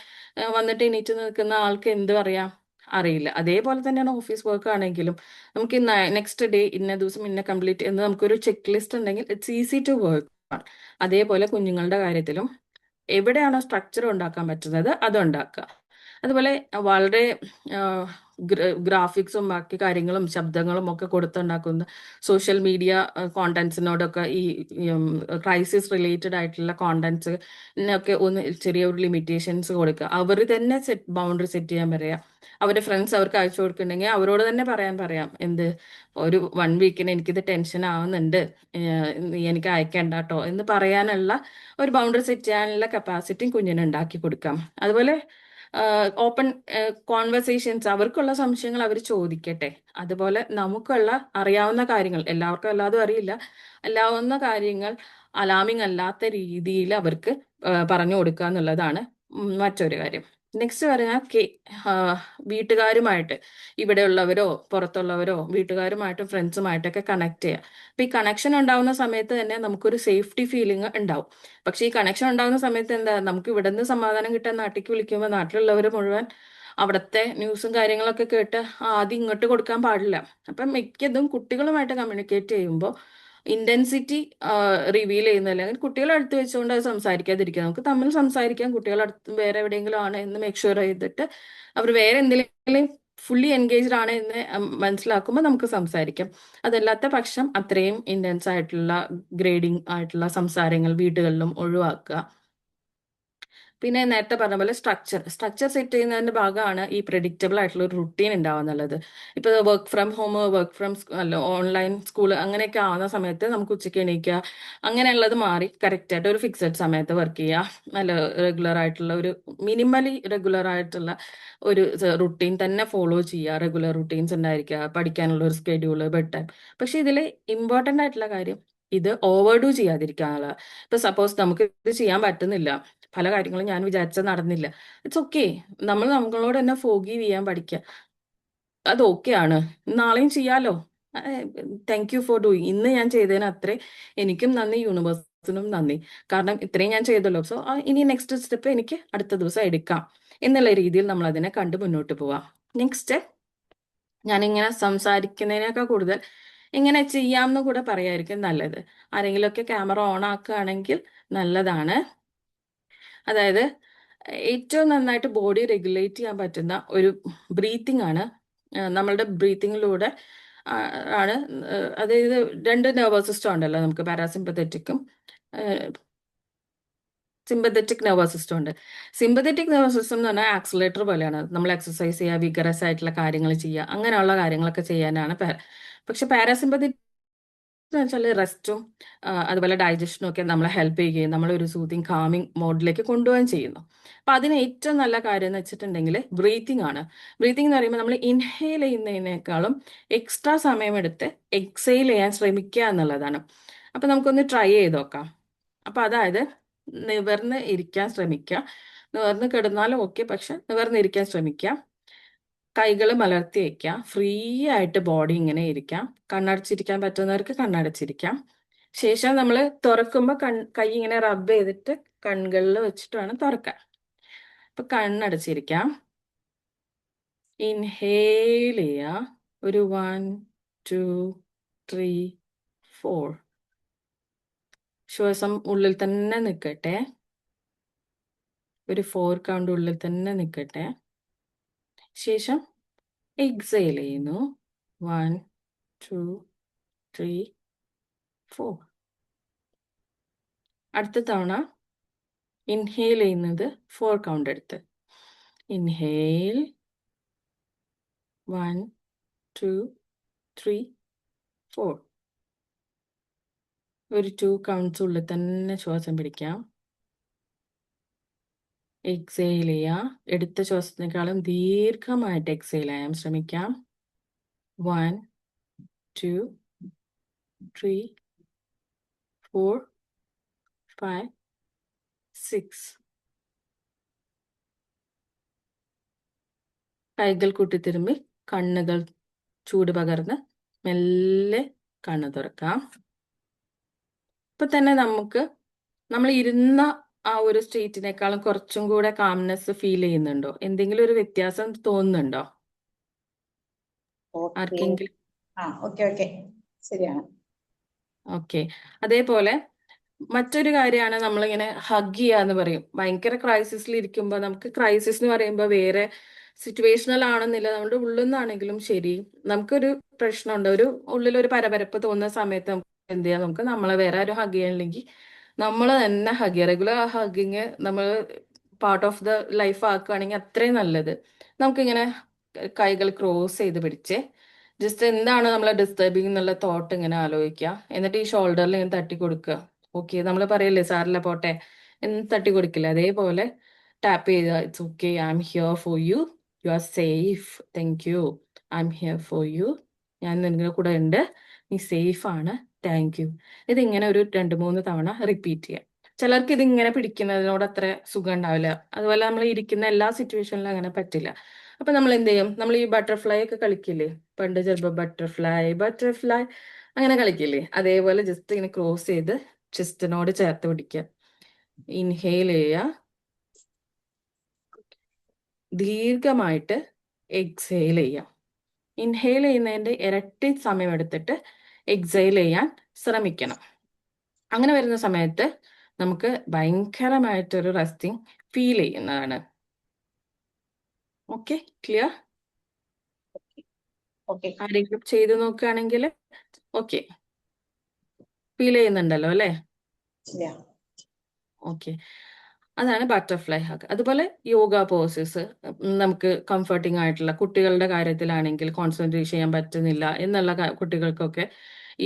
വന്നിട്ട് എണീറ്റ് നിൽക്കുന്ന ആൾക്ക് എന്ത് പറയാം, അറിയില്ല. അതേപോലെ തന്നെയാണ് ഓഫീസ് വർക്ക് ആണെങ്കിലും. നമുക്ക് നെക്സ്റ്റ് ഡേ ഇന്ന ദിവസം ഇന്ന കംപ്ലീറ്റ് എന്ന് നമുക്കൊരു ചെക്ക് ലിസ്റ്റ് ഉണ്ടെങ്കിൽ ഇറ്റ്സ് ഈസി ടു വർക്ക്. അതേപോലെ കുഞ്ഞുങ്ങളുടെ കാര്യത്തിലും എവിടെയാണോ സ്ട്രക്ചർ ഉണ്ടാക്കാൻ പറ്റുന്നത് അത് ഉണ്ടാക്കുക. അതുപോലെ വളരെ ഗ്രാഫിക്സും ബാക്കി കാര്യങ്ങളും ശബ്ദങ്ങളും ഒക്കെ കൊടുത്തുണ്ടാക്കുന്ന സോഷ്യൽ മീഡിയ കോണ്ടന്റ്സിനോടൊക്കെ ഈ ക്രൈസിസ് റിലേറ്റഡ് ആയിട്ടുള്ള കോണ്ടന്റ്സിനൊക്കെ ഒന്ന് ചെറിയൊരു ലിമിറ്റേഷൻസ് കൊടുക്കുക. അവർ തന്നെ ബൗണ്ടറി സെറ്റ് ചെയ്യാൻ പറയാം. അവരുടെ ഫ്രണ്ട്സ് അവർക്ക് അയച്ചു കൊടുക്കുന്നുണ്ടെങ്കിൽ അവരോട് തന്നെ പറയാം, എന്ത് ഒരു 1 വീക്കിന് എനിക്കിത് ടെൻഷൻ ആവുന്നുണ്ട്, നീ എനിക്ക് അയക്കണ്ട കേട്ടോ എന്ന് പറയാനുള്ള ഒരു ബൗണ്ടറി സെറ്റ് ചെയ്യാനുള്ള കപ്പാസിറ്റിയും കുഞ്ഞിന് ഉണ്ടാക്കി കൊടുക്കാം. അതുപോലെ ഓപ്പൺ കോൺവെർസേഷൻസ്, അവർക്കുള്ള സംശയങ്ങൾ അവർ ചോദിക്കട്ടെ. അതുപോലെ നമുക്കുള്ള അറിയാവുന്ന കാര്യങ്ങൾ, എല്ലാവർക്കും എല്ലാതും അറിയില്ല, അറിയാവുന്ന കാര്യങ്ങൾ അലാമിങ് അല്ലാത്ത രീതിയിൽ അവർക്ക് പറഞ്ഞു കൊടുക്കുക എന്നുള്ളതാണ് മറ്റൊരു കാര്യം. നെക്സ്റ്റ് പറഞ്ഞാൽ വീട്ടുകാരുമായിട്ട്, ഇവിടെയുള്ളവരോ പുറത്തുള്ളവരോ വീട്ടുകാരുമായിട്ടും ഫ്രണ്ട്സുമായിട്ടൊക്കെ കണക്ട് ചെയ്യുക. അപ്പൊ ഈ കണക്ഷൻ ഉണ്ടാവുന്ന സമയത്ത് തന്നെ നമുക്കൊരു സേഫ്റ്റി ഫീലിംഗ് ഉണ്ടാവും. പക്ഷെ ഈ കണക്ഷൻ ഉണ്ടാകുന്ന സമയത്ത് എന്താ, നമുക്ക് ഇവിടെ നിന്ന് സമാധാനം കിട്ടാൻ നാട്ടിലേക്ക് വിളിക്കുമ്പോൾ നാട്ടിലുള്ളവർ മുഴുവൻ അവിടുത്തെ ന്യൂസും കാര്യങ്ങളൊക്കെ കേട്ട് ആദ്യം ഇങ്ങോട്ട് കൊടുക്കാൻ പാടില്ല. അപ്പം മിക്കതും കുട്ടികളുമായിട്ട് കമ്മ്യൂണിക്കേറ്റ് ചെയ്യുമ്പോൾ ഇന്റൻസിറ്റി റിവീൽ ചെയ്യുന്നില്ല. അങ്ങനെ കുട്ടികളെ അടുത്ത് വെച്ചുകൊണ്ട് അത് സംസാരിക്കാതിരിക്കുക. നമുക്ക് തമ്മിൽ സംസാരിക്കാം, കുട്ടികളെ അടുത്ത് വേറെ എവിടെയെങ്കിലും ആണ് എന്ന് മേക്ക് ഷുവർ ചെയ്തിട്ട് അവർ വേറെ എന്തെങ്കിലും ഫുള്ളി എൻഗേജ്ഡ് ആണ് എന്ന് മനസ്സിലാക്കുമ്പോൾ നമുക്ക് സംസാരിക്കാം. അതല്ലാത്ത പക്ഷം അത്രയും ഇന്റൻസ് ആയിട്ടുള്ള ഗ്രേഡിങ് ആയിട്ടുള്ള സംസാരങ്ങൾ വീടുകളിലും ഒഴിവാക്കുക. പിന്നെ നേരത്തെ പറഞ്ഞ പോലെ സ്ട്രക്ചർ സെറ്റ് ചെയ്യുന്നതിന്റെ ഭാഗമാണ് ഈ പ്രെഡിക്റ്റബിൾ ആയിട്ടുള്ള ഒരു റുട്ടീൻ ഉണ്ടാവുന്നുള്ളത്. ഇപ്പൊ work from home, work from online school അങ്ങനെയൊക്കെ ആവുന്ന സമയത്ത് നമുക്ക് ഉച്ചയ്ക്ക് എണീക്കുക, അങ്ങനെയുള്ളത് മാറി കറക്റ്റ് ആയിട്ട് ഒരു ഫിക്സഡ് സമയത്ത് വർക്ക് ചെയ്യുക, നല്ല റെഗുലർ ആയിട്ടുള്ള ഒരു മിനിമലി റെഗുലർ ആയിട്ടുള്ള ഒരു റുട്ടീൻ തന്നെ ഫോളോ ചെയ്യുക. റെഗുലർ റുട്ടീൻസ് ഉണ്ടായിരിക്കുക, പഠിക്കാനുള്ള ഒരു സ്കെഡ്യൂള്, ബെഡ് ടൈം. പക്ഷെ ഇതിൽ ഇമ്പോർട്ടൻ്റ് ആയിട്ടുള്ള കാര്യം ഇത് ഓവർഡു ചെയ്യാതിരിക്കാനുള്ള. ഇപ്പൊ സപ്പോസ് നമുക്ക് ഇത് ചെയ്യാൻ പറ്റുന്നില്ല, പല കാര്യങ്ങളും ഞാൻ വിചാരിച്ചത് നടന്നില്ല, ഇറ്റ്സ് ഓക്കെ. നമ്മളോട് തന്നെ ഫോർഗീവ് ചെയ്യാൻ പഠിക്കുക. അത് ഓക്കെ ആണ്, നാളെയും ചെയ്യാലോ, താങ്ക് യു ഫോർ ഡൂയിങ്. ഇന്ന് ഞാൻ ചെയ്തതിന് അത്രേ എനിക്കും നന്ദി, യൂണിവേഴ്സിനും നന്ദി, കാരണം ഇത്രയും ഞാൻ ചെയ്തല്ലോ. സോ ഇനി നെക്സ്റ്റ് സ്റ്റെപ്പ് എനിക്ക് അടുത്ത ദിവസം എടുക്കാം എന്നുള്ള രീതിയിൽ നമ്മൾ അതിനെ കണ്ട് മുന്നോട്ട് പോവാം. നെക്സ്റ്റ്, ഞാനിങ്ങനെ സംസാരിക്കുന്നതിനേക്കാൾ കൂടുതൽ ഇങ്ങനെ ചെയ്യാമെന്ന് കൂടെ പറയായിരിക്കും നല്ലത്. ആരെങ്കിലുമൊക്കെ ക്യാമറ ഓൺ ആക്കുകയാണെങ്കിൽ നല്ലതാണ്. അതായത് ഏറ്റവും നന്നായിട്ട് ബോഡി റെഗുലേറ്റ് ചെയ്യാൻ പറ്റുന്ന ഒരു ബ്രീത്തിങ് ആണ്. നമ്മളുടെ ബ്രീത്തിങ്ങിലൂടെ ആണ്, അതായത് 2 നെർവസ് സിസ്റ്റം ഉണ്ടല്ലോ നമുക്ക്, പാരാസിമ്പത്തറ്റിക്കും സിമ്പത്തറ്റിക് നെർവസ് സിസ്റ്റം ഉണ്ട്. സിമ്പത്തറ്റിക് നെർവസ് സിസ്റ്റം എന്ന് പറഞ്ഞാൽ ആക്സിലേറ്റർ പോലെയാണ്. നമ്മൾ എക്സസൈസ് ചെയ്യുക, വിഗറസ് ആയിട്ടുള്ള കാര്യങ്ങൾ ചെയ്യുക, അങ്ങനെയുള്ള കാര്യങ്ങളൊക്കെ ചെയ്യാനാണ് പക്ഷെ പാരാസിമ്പത്തറ്റിക് എന്ന് വെച്ചാൽ റെസ്റ്റും അതുപോലെ ഡൈജഷനും ഒക്കെ നമ്മളെ ഹെൽപ്പ് ചെയ്യുകയും നമ്മളൊരു സൂതിങ് കാമിങ് മോഡിലേക്ക് കൊണ്ടുപോവുകയും ചെയ്യുന്നു. അപ്പൊ അതിന് ഏറ്റവും നല്ല കാര്യം എന്ന് വെച്ചിട്ടുണ്ടെങ്കിൽ ബ്രീത്തിങ് ആണ്. ബ്രീത്തിങ് എന്ന് പറയുമ്പോൾ നമ്മൾ ഇൻഹെയിൽ ചെയ്യുന്നതിനേക്കാളും എക്സ്ട്രാ സമയമെടുത്ത് എക്സെയിൽ ചെയ്യാൻ ശ്രമിക്കുക എന്നുള്ളതാണ്. അപ്പൊ നമുക്കൊന്ന് ട്രൈ ചെയ്ത് നോക്കാം. അപ്പൊ അതായത് നിവർന്ന് ഇരിക്കാൻ ശ്രമിക്കുക. നിവർന്ന് കിടന്നാലും ഓക്കെ, പക്ഷെ നിവർന്നിരിക്കാൻ ശ്രമിക്കുക. കൈകൾ മലർത്തി വയ്ക്കുക. ഫ്രീ ആയിട്ട് ബോഡി ഇങ്ങനെ ഇരിക്കാം. കണ്ണടച്ചിരിക്കാൻ പറ്റുന്നവർക്ക് കണ്ണടച്ചിരിക്കാം. ശേഷം നമ്മൾ തുറക്കുമ്പോൾ കൈ ഇങ്ങനെ റബ്ബ് ചെയ്തിട്ട് കണ്ണുകളിൽ വെച്ചിട്ട് വേണം തുറക്കാൻ. അപ്പൊ കണ്ണടച്ചിരിക്കാം. ഇൻഹേൽ ചെയ്യുക. ഒരു 1 2 3 4. ശ്വാസം ഉള്ളിൽ തന്നെ നിൽക്കട്ടെ. ഒരു 4 കൗണ്ട് ഉള്ളിൽ തന്നെ നിൽക്കട്ടെ. ശേഷം എക്സെയിൽ ചെയ്യുന്നു. 1 2 3 4. അടുത്ത തവണ ഇൻഹെയിൽ ചെയ്യുന്നത് 4 കൗണ്ട് എടുത്ത്. ഇൻഹെയിൽ 1 2 3 4. ഒരു 2 കൗണ്ട്സ് ഉള്ളിൽ തന്നെ ശ്വാസം പിടിക്കാം. എക്സെയിൽ ചെയ്യാം. എടുത്ത ശ്വാസത്തിനേക്കാളും ദീർഘമായിട്ട് എക്സെയിൽ ചെയ്യാൻ ശ്രമിക്കാം. 1, 2, 3, 4, 5, 6. കൈകൾ കൂട്ടിത്തിരുമ്മി കണ്ണുകൾ ചൂട് പകർന്ന് മെല്ലെ കണ്ണ് തുറക്കാം. ഇപ്പൊ തന്നെ നമ്മൾ ഇരുന്ന ആ ഒരു സ്റ്റേറ്റിനേക്കാളും കുറച്ചും കൂടെ കാംനെസ് ഫീൽ ചെയ്യുന്നുണ്ടോ? എന്തെങ്കിലും ഒരു വ്യത്യാസം തോന്നുന്നുണ്ടോ ഓക്കെ. ആർക്കെങ്കിലും? ഓക്കെ ശരിയാണ്. ഓക്കെ. അതേപോലെ മറ്റൊരു കാര്യമാണ് നമ്മളിങ്ങനെ ഹഗ് ചെയ്യാന്ന് പറയും. ഭയങ്കര ക്രൈസിസിൽ ഇരിക്കുമ്പോൾ നമുക്ക് ക്രൈസിസ് എന്ന് പറയുമ്പോൾ വേറെ സിറ്റുവേഷണൽ ആണെന്നില്ല, നമ്മുടെ ഉള്ളിൽ നിന്നാണെങ്കിലും ശരി, നമുക്കൊരു പ്രശ്നമുണ്ട്, ഒരു ഉള്ളിലൊരു പരപരപ്പ് തോന്നുന്ന സമയത്ത് നമുക്ക് എന്ത് ചെയ്യാം, നമുക്ക് നമ്മളെ വേറെ ആരും ഹഗ് ചെയ്യണില്ലെങ്കിൽ നമ്മൾ തന്നെ ഹഗ് ചെയ്യുക. റെഗുലർ ഹഗ്ഗിങ് നമ്മൾ പാർട്ട് ഓഫ് ദ ലൈഫ് ആക്കുകയാണെങ്കിൽ അത്രയും നല്ലത്. നമുക്കിങ്ങനെ കൈകൾ ക്രോസ് ചെയ്ത് പിടിച്ച് ജസ്റ്റ് എന്താണ് നമ്മളെ ഡിസ്റ്റർബിങ് എന്നുള്ള തോട്ട് ഇങ്ങനെ ആലോചിക്കുക. എന്നിട്ട് ഈ ഷോൾഡറിൽ ഇങ്ങനെ തട്ടി കൊടുക്കുക. ഓക്കെ, നമ്മൾ പറയല്ലേ സാറില്ല പോട്ടെ എന്ന് തട്ടി കൊടുക്കില്ല, അതേപോലെ ടാപ്പ് ചെയ്യുക. It's okay, I am here for you, you are safe, thank you, I am here for you, ഞാൻ നിങ്ങളുടെ കൂടെ ഉണ്ട്, നീ സേഫ് ആണ്, താങ്ക് യു. ഇതിങ്ങനെ ഒരു 2-3 തവണ റിപ്പീറ്റ് ചെയ്യാം. ചിലർക്ക് ഇതിങ്ങനെ പിടിക്കുന്നതിനോട് അത്ര സുഖം ഉണ്ടാവില്ല. അതുപോലെ നമ്മൾ ഇരിക്കുന്ന എല്ലാ സിറ്റുവേഷനിലും അങ്ങനെ പറ്റില്ല. അപ്പൊ നമ്മൾ എന്ത് ചെയ്യും, നമ്മൾ ഈ ബട്ടർഫ്ലൈ ഒക്കെ കളിക്കില്ലേ പണ്ട്, ചിലപ്പോൾ ബട്ടർഫ്ലൈ അങ്ങനെ കളിക്കില്ലേ, അതേപോലെ ജസ്റ്റ് ഇങ്ങനെ ക്രോസ് ചെയ്ത് ചെസ്റ്റിനോട് ചേർത്ത് പിടിക്കുക. ഇൻഹെയിൽ ചെയ്യുക, ദീർഘമായിട്ട് എക്സെയിൽ ചെയ്യാം. ഇൻഹെയിൽ ചെയ്യുന്നതിന്റെ ഇരട്ടി സമയം എടുത്തിട്ട് എക്സെയിൽ ചെയ്യാൻ ശ്രമിക്കണം. അങ്ങനെ വരുന്ന സമയത്ത് നമുക്ക് ഭയങ്കരമായിട്ടൊരു റെസ്റ്റിംഗ് ഫീൽ ചെയ്യുന്നതാണ്. Okay, clear? ഓക്കെ. ആരെങ്കിലും ചെയ്ത് നോക്കുകയാണെങ്കിൽ ഓക്കെ, ഫീൽ ചെയ്യുന്നുണ്ടല്ലോ അല്ലേ? ശരിയാ. ഓക്കെ, അതാണ് ബട്ടർഫ്ലൈ ഹഗ്. അതുപോലെ യോഗ പോസസ് നമുക്ക് കംഫർട്ടിംഗ് ആയിട്ടുള്ള, കുട്ടികളുടെ കാര്യത്തിലാണെങ്കിൽ കോൺസെൻട്രേറ്റ് ചെയ്യാൻ പറ്റുന്നില്ല എന്നുള്ള കുട്ടികൾക്കൊക്കെ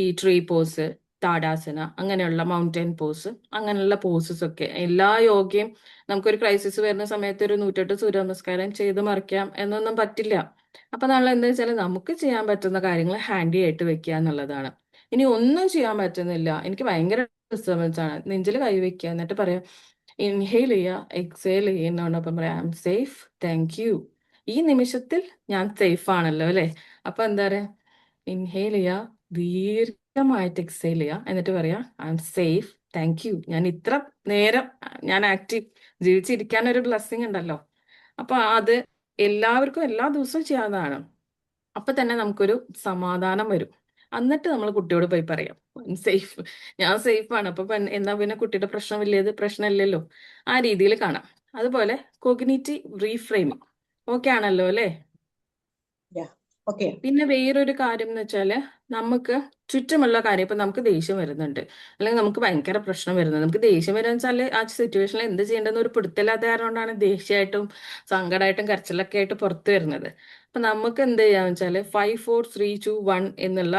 ഈ ട്രീ പോസ്, താടാസന, അങ്ങനെയുള്ള മൗണ്ടൻ പോസ്, അങ്ങനെയുള്ള പോസസ് ഒക്കെ എല്ലാ യോഗയും നമുക്കൊരു ക്രൈസിസ് വരുന്ന സമയത്ത് ഒരു 108 സൂര്യ ചെയ്ത് മറിക്കാം എന്നൊന്നും പറ്റില്ല. അപ്പൊ നമ്മൾ എന്താ വെച്ചാൽ നമുക്ക് ചെയ്യാൻ പറ്റുന്ന കാര്യങ്ങൾ ഹാൻഡി ആയിട്ട് വെക്കുക എന്നുള്ളതാണ്. ഇനി ഒന്നും ചെയ്യാൻ പറ്റുന്നില്ല, എനിക്ക് ഭയങ്കര ഡിസ്റ്റർബൻസ് ആണ്, നെഞ്ചിൽ കൈ വെക്കുക, എന്നിട്ട് പറയാം ഇൻഹെയിൽ ചെയ്യുക, എക്സെയിൽ ചെയ്യുന്നോടൊപ്പം പറയാം I M safe, thank you. ഈ നിമിഷത്തിൽ ഞാൻ സേഫ് ആണല്ലോ അല്ലെ? അപ്പൊ എന്താ പറയാ, ഇൻഹെയിൽ ചെയ്യുക, ദീർഘമായിട്ട് എക്സെയിൽ ചെയ്യുക, എന്നിട്ട് പറയാ I M safe, thank you. ഞാൻ ഇത്ര നേരം ഞാൻ ആക്റ്റീവ് ജീവിച്ചിരിക്കാൻ ഒരു ബ്ലെസ്സിങ് ഉണ്ടല്ലോ. അപ്പൊ അത് എല്ലാവർക്കും എല്ലാ ദിവസവും ചെയ്യാവുന്നതാണ്. അപ്പൊ തന്നെ നമുക്കൊരു സമാധാനം വരും. എന്നിട്ട് നമ്മൾ കുട്ടിയോട് പോയി പറയാം സേഫ്, ഞാൻ സേഫ് ആണ്. അപ്പൊ എന്നാ പിന്നെ കുട്ടിയുടെ പ്രശ്നമില്ലല്ലോ. ആ രീതിയിൽ കാണാം. അതുപോലെ കോഗ്നിറ്റീവ് റീഫ്രെയിമിങ് ഓക്കെ ആണല്ലോ അല്ലേ? ഓക്കെ. പിന്നെ വേറൊരു കാര്യം എന്ന് വെച്ചാല് നമുക്ക് ചുറ്റുമുള്ള കാര്യം, ഇപ്പൊ നമുക്ക് ദേഷ്യം വരുന്നുണ്ട്, അല്ലെങ്കിൽ നമുക്ക് ഭയങ്കര പ്രശ്നം വരുന്നത്, നമുക്ക് ദേഷ്യം വരുന്ന വെച്ചാല് ആ സിറ്റുവേഷനിൽ എന്ത് ചെയ്യേണ്ടെന്ന് ഒരു പിടുത്തമില്ലാത്ത കാരണം കൊണ്ടാണ് ദേഷ്യമായിട്ടും സങ്കടമായിട്ടും കരച്ചിലൊക്കെ ആയിട്ട് പുറത്തു വരുന്നത്. അപ്പൊ നമുക്ക് എന്ത് ചെയ്യാന്ന് വെച്ചാല് 5, 4, 3, 2, 1 എന്നുള്ള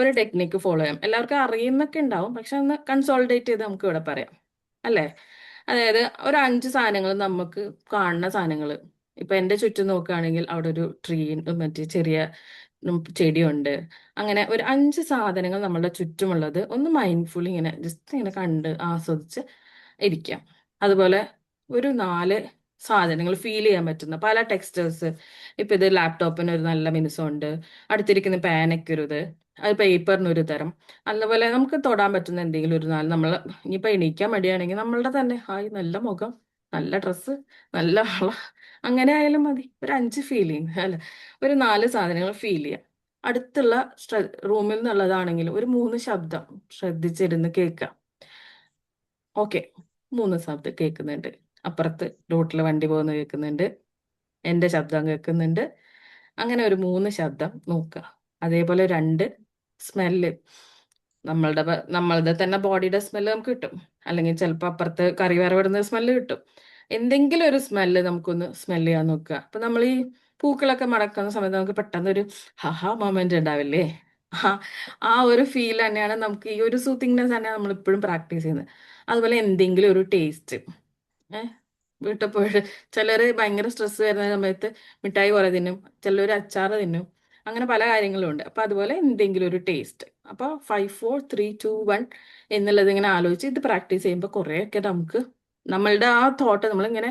ഒരു ടെക്നിക്ക് ഫോളോ ചെയ്യാം. എല്ലാവർക്കും അറിയുന്നൊക്കെ ഉണ്ടാവും, പക്ഷെ ഒന്ന് കൺസോൾഡേറ്റ് ചെയ്ത് നമുക്ക് ഇവിടെ പറയാം അല്ലേ? അതായത് ഒരു 5 സാധനങ്ങൾ, നമുക്ക് കാണുന്ന സാധനങ്ങൾ. ഇപ്പൊ എന്റെ ചുറ്റും നോക്കുകയാണെങ്കിൽ അവിടെ ഒരു ട്രീ, മറ്റേ ചെറിയ ചെടിയുണ്ട്. അങ്ങനെ ഒരു 5 സാധനങ്ങൾ നമ്മളുടെ ചുറ്റുമുള്ളത് ഒന്ന് മൈൻഡ്ഫുള്ളി ഇങ്ങനെ ജസ്റ്റ് ഇങ്ങനെ കണ്ട് ആസ്വദിച്ച് ഇരിക്കാം. അതുപോലെ ഒരു 4 സാധനങ്ങൾ ഫീൽ ചെയ്യാൻ പറ്റുന്ന പല ടെക്സ്റ്റേഴ്സ്. ഇപ്പൊ ഇത് ലാപ്ടോപ്പിന് ഒരു നല്ല മിനുസമുണ്ട്, അടുത്തിരിക്കുന്ന പാനയ്ക്ക് ഒരു ഇത്, അത് പേപ്പറിനൊരു തരം. അതുപോലെ നമുക്ക് തൊടാൻ പറ്റുന്ന എന്തെങ്കിലും ഒരു 4, നമ്മൾ ഇനിയിപ്പോ എണീക്കാൻ മടിയാണെങ്കിൽ നമ്മളുടെ തന്നെ ഹായ്, നല്ല മുഖം, നല്ല ഡ്രസ്സ്, നല്ല വള, അങ്ങനെ ആയാലും മതി. ഒരു 5 ഫീലിംഗ് അല്ല, ഒരു 4 സാധനങ്ങൾ ഫീൽ ചെയ്യാം. അടുത്തുള്ള റൂമിൽ നിന്നുള്ളതാണെങ്കിലും ഒരു 3 ശബ്ദം ശ്രദ്ധിച്ചിരുന്ന് കേൾക്കാം. ഓക്കെ, 3 ശബ്ദം കേൾക്കുന്നുണ്ട്. അപ്പുറത്ത് റോട്ടിൽ വണ്ടി പോകുന്ന കേൾക്കുന്നുണ്ട്, എന്റെ ശബ്ദം കേൾക്കുന്നുണ്ട്. അങ്ങനെ ഒരു 3 ശബ്ദം നോക്കുക. അതേപോലെ 2 സ്മെല്ല്, നമ്മളുടെ തന്നെ ബോഡിയുടെ സ്മെല്ല് നമുക്ക് കിട്ടും, അല്ലെങ്കിൽ ചിലപ്പോൾ അപ്പുറത്ത് കറി വറവിടുന്ന സ്മെല്ല് കിട്ടും. എന്തെങ്കിലും ഒരു സ്മെല്ല് നമുക്കൊന്ന് സ്മെല്ല് ചെയ്യാൻ നോക്കുക. അപ്പൊ നമ്മൾ ഈ പൂക്കളൊക്കെ മടക്കുന്ന സമയത്ത് നമുക്ക് പെട്ടെന്ന് ഒരു ഹഹാ മൊമെന്റ് ഉണ്ടാവില്ലേ? ആ ആ ഒരു ഫീൽ തന്നെയാണ് നമുക്ക് ഈ ഒരു സൂത്തിങ്നെസ് തന്നെയാണ് നമ്മൾ ഇപ്പോഴും പ്രാക്ടീസ് ചെയ്യുന്നത്. അതുപോലെ എന്തെങ്കിലും ഒരു ടേസ്റ്റ് വീട്ടിൽ പോയിട്ട് ചിലർ ഭയങ്കര സ്ട്രെസ് വരുന്ന സമയത്ത് മിഠായി കുറെ തിന്നും, ചിലർ അച്ചാറ് തിന്നും, അങ്ങനെ പല കാര്യങ്ങളും ഉണ്ട്. അപ്പൊ അതുപോലെ എന്തെങ്കിലും ഒരു ടേസ്റ്റ്. അപ്പൊ 5 4 3 2 1 എന്നുള്ളത് ഇങ്ങനെ ആലോചിച്ച് ഇത് പ്രാക്ടീസ് ചെയ്യുമ്പോൾ കുറേയൊക്കെ നമുക്ക് നമ്മളുടെ ആ തോട്ട് നമ്മളിങ്ങനെ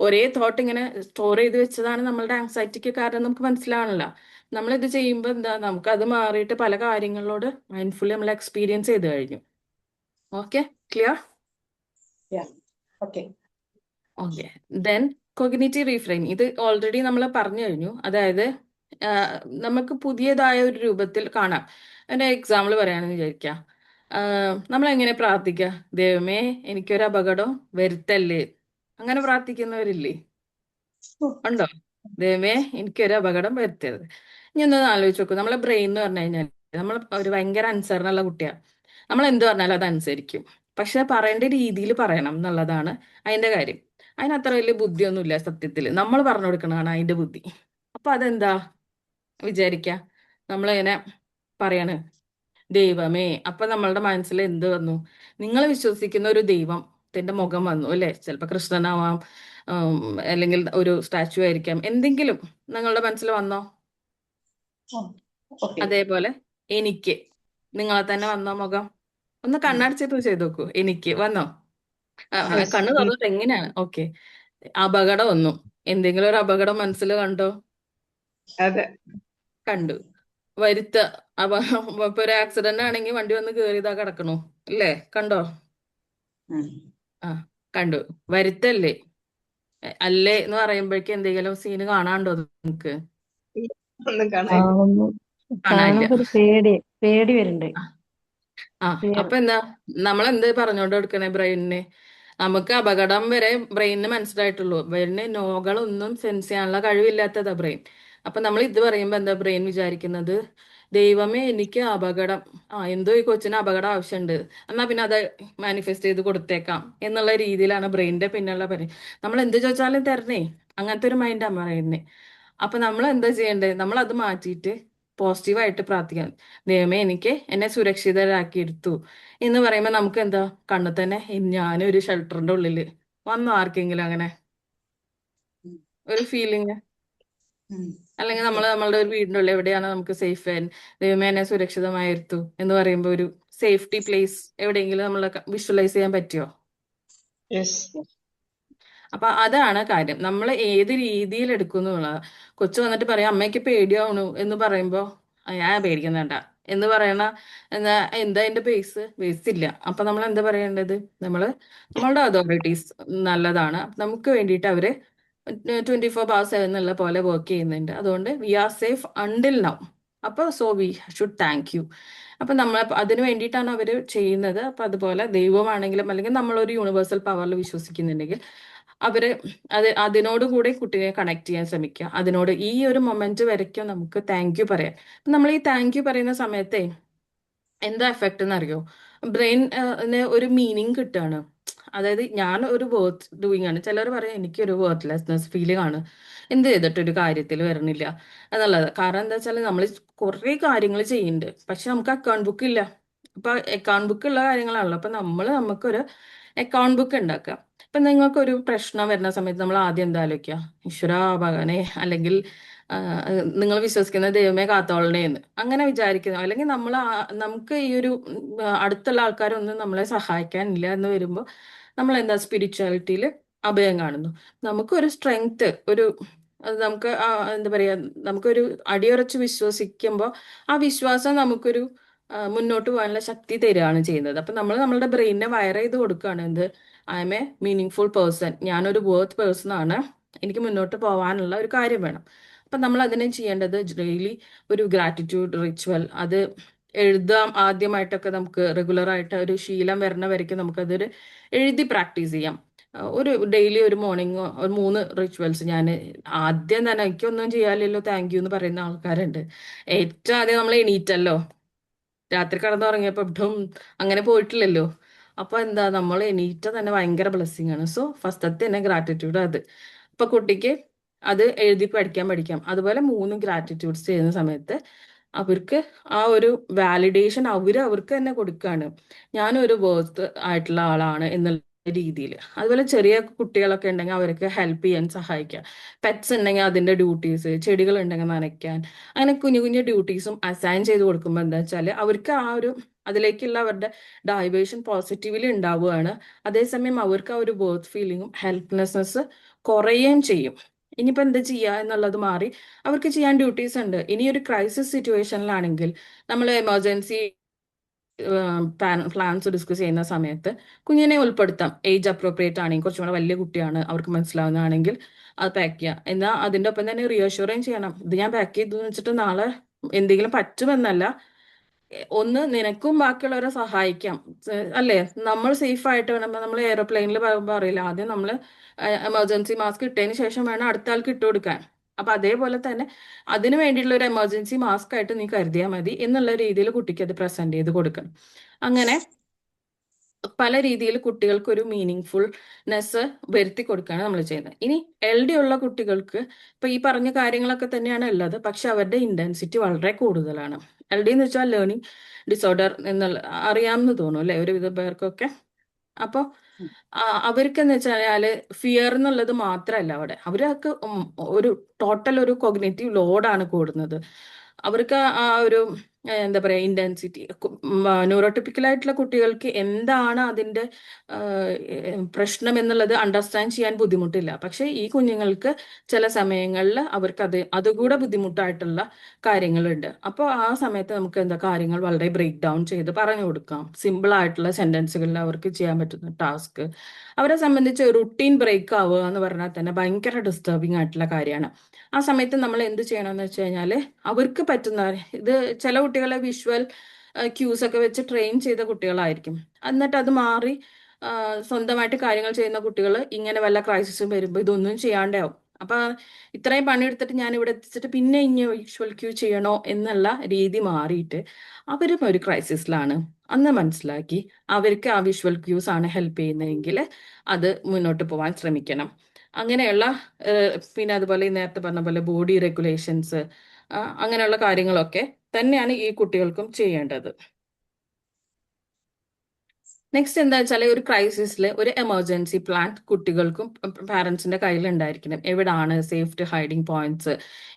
ഒരേ തോട്ട് ഇങ്ങനെ സ്റ്റോർ ചെയ്ത് വെച്ചതാണ് നമ്മളുടെ ആങ്സൈറ്റിക്ക് കാരണം നമുക്ക് മനസ്സിലാവണില്ല. നമ്മളിത് ചെയ്യുമ്പോൾ എന്താ നമുക്ക് അത് മാറിയിട്ട് പല കാര്യങ്ങളോട് മൈൻഡ്ഫുള്ളി നമ്മൾ എക്സ്പീരിയൻസ് ചെയ്ത് കഴിഞ്ഞു. Okay, clear? Yeah. Okay. Okay. Then cognitive reframe, ഇത് ഓൾറെഡി നമ്മൾ പറഞ്ഞു കഴിഞ്ഞു. അതായത് നമുക്ക് പുതിയതായ ഒരു രൂപത്തിൽ കാണാം. അതിന്റെ എക്സാമ്പിൾ പറയാണെന്ന് വിചാരിക്കാം. നമ്മൾ എങ്ങനെ പ്രാർത്ഥിക്കുക? ദൈവമേ എനിക്കൊരു അപകടം വരുത്തല്ലേ, അങ്ങനെ പ്രാർത്ഥിക്കുന്നവരില്ലേ? ഉണ്ടോ? ദൈവമേ എനിക്കൊരു അപകടം വരുത്തരുത്. ഇനി ഒന്ന് ആലോചിച്ച് നോക്കൂ. നമ്മളെ ബ്രെയിൻ എന്ന് പറഞ്ഞു കഴിഞ്ഞാൽ നമ്മൾ ഒരു ഭയങ്കര അനുസരണമുള്ള കുട്ടിയാണ്. നമ്മൾ എന്ത് പറഞ്ഞാലും അത് അനുസരിക്കും. പക്ഷെ പറയേണ്ട രീതിയിൽ പറയണം എന്നുള്ളതാണ് അതിന്റെ കാര്യം. അതിനത്ര വലിയ ബുദ്ധിയൊന്നുമില്ല സത്യത്തിൽ. നമ്മൾ പറഞ്ഞു കൊടുക്കണതാണ് അതിന്റെ ബുദ്ധി. അപ്പൊ അതെന്താ വിചാരിക്ക, നമ്മളിങ്ങനെ പറയാണ് ദൈവമേ, അപ്പൊ നമ്മളുടെ മനസ്സിൽ എന്ത് വന്നു? നിങ്ങൾ വിശ്വസിക്കുന്ന ഒരു ദൈവത്തിന്റെ മുഖം വന്നു അല്ലെ? ചിലപ്പോ കൃഷ്ണനാവാം, അല്ലെങ്കിൽ ഒരു സ്റ്റാച്ചു ആയിരിക്കാം, എന്തെങ്കിലും നിങ്ങളുടെ മനസ്സിൽ വന്നോ? Oh, okay. അതേപോലെ എനിക്ക് നിങ്ങളെ തന്നെ വന്നോ മുഖം? ഒന്ന് കണ്ണടച്ചിട്ട് ചെയ്ത് നോക്കൂ. എനിക്ക് വന്നോ? Yes. കണ്ണ് തുറന്നിട്ട് എങ്ങനെയാണ്? ഓക്കെ. അപകടം ഒന്നും, എന്തെങ്കിലും ഒരു അപകടം മനസ്സിൽ കണ്ടോ? അതെ. കണ്ടു. വരുത്ത ഇപ്പൊ ഒരു ആക്സിഡന്റ് ആണെങ്കിൽ വണ്ടി വന്ന് കേറിയതാ കിടക്കണു അല്ലേ? കണ്ടോ? ആ കണ്ടു. വരുത്തല്ലേ? അല്ലേ എന്ന് പറയുമ്പോഴേക്കും എന്തെങ്കിലും സീന് കാണാണ്ടോ നിങ്ങക്ക്? ഒന്നും കാണാൻ കാണുമ്പോ കാണാനില്ല. കാണുമ്പോ ഒരു പേടി വരുന്നുണ്ട്. ആ അപ്പൊ എന്താ നമ്മളെന്ത് പറഞ്ഞോണ്ട് കൊടുക്കണേ ബ്രെയിനിന്? നമുക്ക് അപകടം വരെ ബ്രെയിനിന് മനസ്സിലായിട്ടുള്ളൂ. ബ്രെയിനിന് നോകളൊന്നും സെൻസ് ചെയ്യാനുള്ള കഴിവില്ലാത്തതാ ബ്രെയിൻ. അപ്പൊ നമ്മൾ ഇത് പറയുമ്പോ എന്താ ബ്രെയിൻ വിചാരിക്കുന്നത്? ദൈവമേ എനിക്ക് അപകടം, എന്തോ ഈ കൊച്ചിന് അപകടം ആവശ്യമുണ്ട്, എന്നാ പിന്നെ അത് മാനിഫെസ്റ്റ് ചെയ്ത് കൊടുത്തേക്കാം എന്നുള്ള രീതിയിലാണ് ബ്രെയിനിന്റെ പിന്നുള്ള പരി. നമ്മൾ എന്ത് ചോദിച്ചാലും തരണേ, അങ്ങനത്തെ ഒരു മൈൻഡാ ബ്രെയിനിന്. അപ്പൊ നമ്മൾ എന്താ ചെയ്യേണ്ടത്? നമ്മൾ അത് മാറ്റിയിട്ട് പോസിറ്റീവായിട്ട് പ്രാർത്ഥിക്കാം. ദൈവമേ എനിക്ക് എന്നെ സുരക്ഷിതരാക്കി എടുത്തു എന്ന് പറയുമ്പോൾ നമുക്ക് എന്താ കണ്ണു തന്നെ ഞാനൊരു ഷെൽട്ടറിന്റെ ഉള്ളില് വന്നോ? ആർക്കെങ്കിലും അങ്ങനെ ഒരു ഫീലിംഗ്? അല്ലെങ്കിൽ നമ്മൾ നമ്മളുടെ ഒരു വീടിന്റെ ഉള്ളിൽ എവിടെയാണ് നമുക്ക് സേഫ്, ദൈവമേ എന്നെ സുരക്ഷിതമായിരുത്തു എന്ന് പറയുമ്പോൾ ഒരു സേഫ്റ്റി പ്ലേസ് എവിടെയെങ്കിലും നമ്മൾ വിഷ്വലൈസ് ചെയ്യാൻ പറ്റുമോ? അപ്പൊ അതാണ് കാര്യം. നമ്മൾ ഏത് രീതിയിൽ എടുക്കുന്നുള്ളത്. കൊച്ചു വന്നിട്ട് പറയാം അമ്മയ്ക്ക് പേടിയാവണു എന്ന് പറയുമ്പോ ഞാൻ പേടിക്കുന്നുണ്ട എന്ന് പറയണ എന്താ അതിന്റെ ബേസ് ഇല്ല. അപ്പൊ നമ്മൾ എന്താ പറയേണ്ടത്? നമ്മളുടെ അതോറിറ്റീസ് നല്ലതാണ്, നമുക്ക് വേണ്ടിയിട്ട് അവര് 24/7 എന്നുള്ള പോലെ വർക്ക് ചെയ്യുന്നുണ്ട്. അതുകൊണ്ട് we are safe until now. അപ്പൊ so we should thank you. അപ്പൊ നമ്മൾ അതിന് വേണ്ടിയിട്ടാണ് അവര് ചെയ്യുന്നത്. അപ്പൊ അതുപോലെ ദൈവമാണെങ്കിലും അല്ലെങ്കിൽ നമ്മളൊരു യൂണിവേഴ്സൽ പവറിൽ വിശ്വസിക്കുന്നുണ്ടെങ്കിൽ അവര് അതിനോട് കൂടെ കുട്ടിയെ കണക്ട് ചെയ്യാൻ ശ്രമിക്കുക. അതിനോട് ഈ ഒരു മൊമെന്റ് വരയ്ക്കും നമുക്ക് താങ്ക് യു പറയാം. നമ്മൾ ഈ താങ്ക് യു പറയുന്ന സമയത്തെ എന്താ എഫക്റ്റ് എന്നറിയോ? ബ്രെയിന് ഒരു മീനിങ് കിട്ടുകയാണ്. അതായത് ഞാൻ ഒരു വർത്ത് ഡൂയിങ് ആണ്. ചിലർ പറയും എനിക്കൊരു വർത്ത്ലെസ്നെസ് ഫീലിംഗ് ആണ്, എന്ത് ചെയ്തിട്ടൊരു കാര്യത്തിൽ വരണില്ല എന്നുള്ളത്. കാരണം എന്താ വെച്ചാൽ നമ്മൾ കുറെ കാര്യങ്ങൾ ചെയ്യുന്നുണ്ട്, പക്ഷെ നമുക്ക് അക്കൗണ്ട് ബുക്ക് ഇല്ല. അപ്പൊ അക്കൗണ്ട് ബുക്ക് ഉള്ള കാര്യങ്ങളാണല്ലോ. അപ്പൊ നമുക്കൊരു അക്കൗണ്ട് ബുക്ക് ഉണ്ടാക്കുക. ഇപ്പൊ നിങ്ങൾക്കൊരു പ്രശ്നം വരുന്ന സമയത്ത് നമ്മൾ ആദ്യം എന്താ ആലോചിക്കുക? ഈശ്വരാ ഭഗവാനെ, അല്ലെങ്കിൽ നിങ്ങൾ വിശ്വസിക്കുന്ന ദൈവമേ കാത്തോളണേ എന്ന് അങ്ങനെ വിചാരിക്കുന്നു. അല്ലെങ്കിൽ നമുക്ക് ഈ ഒരു അടുത്തുള്ള ആൾക്കാരൊന്നും നമ്മളെ സഹായിക്കാനില്ല എന്ന് വരുമ്പോൾ നമ്മൾ എന്താ സ്പിരിച്വാലിറ്റിയിൽ അഭയം കാണുന്നു. നമുക്കൊരു സ്ട്രെങ്ത്, നമുക്ക് എന്താ പറയാ, നമുക്കൊരു അടിയുറച്ച് വിശ്വസിക്കുമ്പോൾ ആ വിശ്വാസം നമുക്കൊരു മുന്നോട്ട് പോകാനുള്ള ശക്തി തരികയാണ് ചെയ്യുന്നത്. അപ്പൊ നമ്മൾ നമ്മളുടെ ബ്രെയിനിനെ വയർ ചെയ്ത് കൊടുക്കുകയാണ്. എന്ത്? I M A meaning full person, ഞാനൊരു വർത്ത് പേഴ്സൺ ആണ്, എനിക്ക് മുന്നോട്ട് പോകാനുള്ള ഒരു കാര്യം വേണം. അപ്പൊ നമ്മൾ അതിനെ ചെയ്യേണ്ടത് ഡെയിലി ഒരു ഗ്രാറ്റിറ്റ്യൂഡ് റിച്വൽ, അത് എഴുതാം. ആദ്യമായിട്ടൊക്കെ നമുക്ക് റെഗുലർ ആയിട്ട് ഒരു ശീലം വരുന്ന വരയ്ക്കും നമുക്കതൊരു എഴുതി പ്രാക്ടീസ് ചെയ്യാം. ഒരു ഡെയിലി ഒരു മോർണിംഗ് ഒരു 3 റിച്വൽസ്. ഞാൻ ആദ്യം തന്നെ എനിക്കൊന്നും ചെയ്യാനില്ലല്ലോ താങ്ക് യു എന്ന് പറയുന്ന ആൾക്കാരുണ്ട്. ഏറ്റവും ആദ്യം നമ്മൾ എണീറ്റല്ലോ, രാത്രി കിടന്നുറങ്ങിയപ്പോ അങ്ങനെ പോയിട്ടില്ലല്ലോ. അപ്പൊ എന്താ, നമ്മൾ എണീറ്റ തന്നെ ഭയങ്കര ബ്ലെസ്സിങ് ആണ്. സോ ഫസ്റ്റത്തെ തന്നെ ഗ്രാറ്റിറ്റ്യൂഡ് അത്. അപ്പൊ കുട്ടിക്ക് അത് എഴുതി പഠിക്കാം. അതുപോലെ 3 ഗ്രാറ്റിറ്റ്യൂഡ്സ് ചെയ്യുന്ന സമയത്ത് അവർക്ക് ആ ഒരു വാലിഡേഷൻ അവർക്ക് തന്നെ കൊടുക്കുകയാണ്. ഞാനൊരു വേർത്ത് ആയിട്ടുള്ള ആളാണ് എന്നുള്ള രീതിയിൽ. അതുപോലെ ചെറിയ കുട്ടികളൊക്കെ ഉണ്ടെങ്കിൽ അവർക്ക് ഹെൽപ്പ് ചെയ്യാൻ സഹായിക്കുക. പെറ്റ്സ് ഉണ്ടെങ്കിൽ അതിന്റെ ഡ്യൂട്ടീസ്, ചെടികൾ ഉണ്ടെങ്കിൽ നനയ്ക്കാൻ, അങ്ങനെ കുഞ്ഞു കുഞ്ഞു ഡ്യൂട്ടീസും അസൈൻ ചെയ്ത് കൊടുക്കുമ്പോൾ എന്താ വെച്ചാൽ അവർക്ക് ആ ഒരു അതിലേക്കുള്ള അവരുടെ ഡൈവേഷൻ പോസിറ്റീവ്ലി ഉണ്ടാവുകയാണ്. അതേസമയം അവർക്ക് ആ ഒരു ബർത്ത് ഫീലിങ്ങും ഹെൽപ്ലെസ്നെസ് കുറയുകയും ചെയ്യും. ഇനിയിപ്പോൾ എന്താ ചെയ്യുക എന്നുള്ളത് മാറി അവർക്ക് ചെയ്യാൻ ഡ്യൂട്ടീസ് ഉണ്ട്. ഇനി ഒരു ക്രൈസിസ് സിറ്റുവേഷനിലാണെങ്കിൽ നമ്മൾ എമർജൻസി പ്ലാൻസ് ഡിസ്കസ് ചെയ്യുന്ന സമയത്ത് കുഞ്ഞിനെ ഉൾപ്പെടുത്താം. ഏജ് അപ്രോപ്രിയേറ്റ് ആണെങ്കിൽ, കുറച്ചും കൂടെ വലിയ കുട്ടിയാണ്, അവർക്ക് മനസ്സിലാവുന്നതാണെങ്കിൽ അത് പാക്ക് ചെയ്യാം. എന്നാൽ അതിൻ്റെ ഒപ്പം തന്നെ റിയഷ്യൂറിങ് ചെയ്യണം. ഇത് ഞാൻ പാക്ക് ചെയ്തു എന്ന് വെച്ചിട്ട് നാളെ എന്തെങ്കിലും പറ്റുമെന്നല്ല. ഒന്ന് നിനക്കും ബാക്കിയുള്ളവരെ സഹായിക്കാം. അല്ലേ? നമ്മൾ സേഫ് ആയിട്ട് വേണം. നമ്മൾ എയർപ്ലെയിനിൽ പറയില്ല, ആദ്യം നമ്മൾ എമർജൻസി മാസ്ക് ഇട്ടതിന് ശേഷം വേണം അടുത്ത ആൾക്ക് ഇട്ട് കൊടുക്കാൻ. അപ്പൊ അതേപോലെ തന്നെ അതിന് വേണ്ടിയിട്ടുള്ള ഒരു എമർജൻസി മാസ്ക് ആയിട്ട് നീ കരുതിയാൽ മതി എന്നുള്ള രീതിയിൽ കുട്ടിക്ക് അത് പ്രസന്റ് ചെയ്ത് കൊടുക്കണം. അങ്ങനെ പല രീതിയിൽ കുട്ടികൾക്ക് ഒരു മീനിങ് ഫുൾനെസ് വരുത്തി കൊടുക്കുകയാണ് നമ്മൾ ചെയ്യുന്നത്. ഇനി LD ഉള്ള കുട്ടികൾക്ക് ഇപ്പൊ ഈ പറഞ്ഞ കാര്യങ്ങളൊക്കെ തന്നെയാണ് ഉള്ളത്, പക്ഷെ അവരുടെ ഇന്റൻസിറ്റി വളരെ കൂടുതലാണ്. LD എന്ന് വെച്ചാൽ ലേണിംഗ് ഡിസോർഡർ എന്നുള്ള അറിയാമെന്ന് തോന്നുന്നു അല്ലെ ഒരുവിധ പേർക്കൊക്കെ. അപ്പോൾ അവർക്കെന്ന് വെച്ചാല് ഫിയർ എന്നുള്ളത് മാത്രമല്ല അവിടെ, അവർക്ക് ഒരു ടോട്ടൽ ഒരു കോഗ്നേറ്റീവ് ലോഡാണ് കൂടുന്നത്. അവർക്ക് ആ ഒരു എന്താ പറയാ ഇന്റൻസിറ്റി. ന്യൂറോട്ടിപ്പിക്കൽ ആയിട്ടുള്ള കുട്ടികൾക്ക് എന്താണ് അതിന്റെ പ്രശ്നം എന്നുള്ളത് അണ്ടർസ്റ്റാൻഡ് ചെയ്യാൻ ബുദ്ധിമുട്ടില്ല. പക്ഷെ ഈ കുഞ്ഞുങ്ങൾക്ക് ചില സമയങ്ങളിൽ അവർക്ക് അതുകൂടെ ബുദ്ധിമുട്ടായിട്ടുള്ള കാര്യങ്ങളുണ്ട്. അപ്പോൾ ആ സമയത്ത് നമുക്ക് എന്താ കാര്യങ്ങൾ വളരെ ബ്രേക്ക് ഡൗൺ ചെയ്ത് പറഞ്ഞു കൊടുക്കാം. സിമ്പിൾ ആയിട്ടുള്ള സെന്റൻസുകളിൽ അവർക്ക് ചെയ്യാൻ പറ്റുന്ന ടാസ്ക് അവരെ സംബന്ധിച്ച് റുട്ടീൻ ബ്രേക്ക് ആവുക എന്ന് പറഞ്ഞാൽ തന്നെ ഭയങ്കര ഡിസ്റ്റർബിങ് ആയിട്ടുള്ള കാര്യമാണ്. ആ സമയത്ത് നമ്മൾ എന്ത് ചെയ്യണമെന്ന് വെച്ച് കഴിഞ്ഞാൽ അവർക്ക് പറ്റുന്ന ഇത് ചില കുട്ടികളെ വിഷ്വൽ ക്യൂസ് ഒക്കെ വെച്ച് ട്രെയിൻ ചെയ്ത കുട്ടികളായിരിക്കും. എന്നിട്ട് അത് മാറി സ്വന്തമായിട്ട് കാര്യങ്ങൾ ചെയ്യുന്ന കുട്ടികൾ ഇങ്ങനെ വല്ല ക്രൈസിസും വരുമ്പോൾ ഇതൊന്നും ചെയ്യാണ്ടാവും. അപ്പൊ ഇത്രയും പണിയെടുത്തിട്ട് ഞാൻ ഇവിടെ എത്തിച്ചിട്ട് പിന്നെ ഇനി വിഷ്വൽ ക്യൂ ചെയ്യണോ എന്നുള്ള രീതി മാറിയിട്ട് അവരും ഒരു ക്രൈസിസിലാണ് അന്ന് മനസ്സിലാക്കി അവർക്ക് ആ വിഷ്വൽ ക്യൂസ് ആണ് ഹെൽപ്പ് ചെയ്യുന്നതെങ്കിൽ അത് മുന്നോട്ട് പോകാൻ ശ്രമിക്കണം. അങ്ങനെയുള്ള പിന്നെ അതുപോലെ നേരത്തെ പറഞ്ഞ പോലെ ബോഡി റെഗുലേഷൻസ് അങ്ങനെയുള്ള കാര്യങ്ങളൊക്കെ തന്നെയാണ് ഈ കുട്ടികൾക്കും ചെയ്യേണ്ടത്. നെക്സ്റ്റ് എന്താ വെച്ചാൽ ഒരു ക്രൈസിസിൽ ഒരു എമർജൻസി പ്ലാൻ കുട്ടികൾക്കും പാരന്റ്സിന്റെ കയ്യിൽ ഉണ്ടായിരിക്കണം. എവിടാണ് സേഫ്റ്റി ഹൈഡിങ് പോയിന്റ്സ്,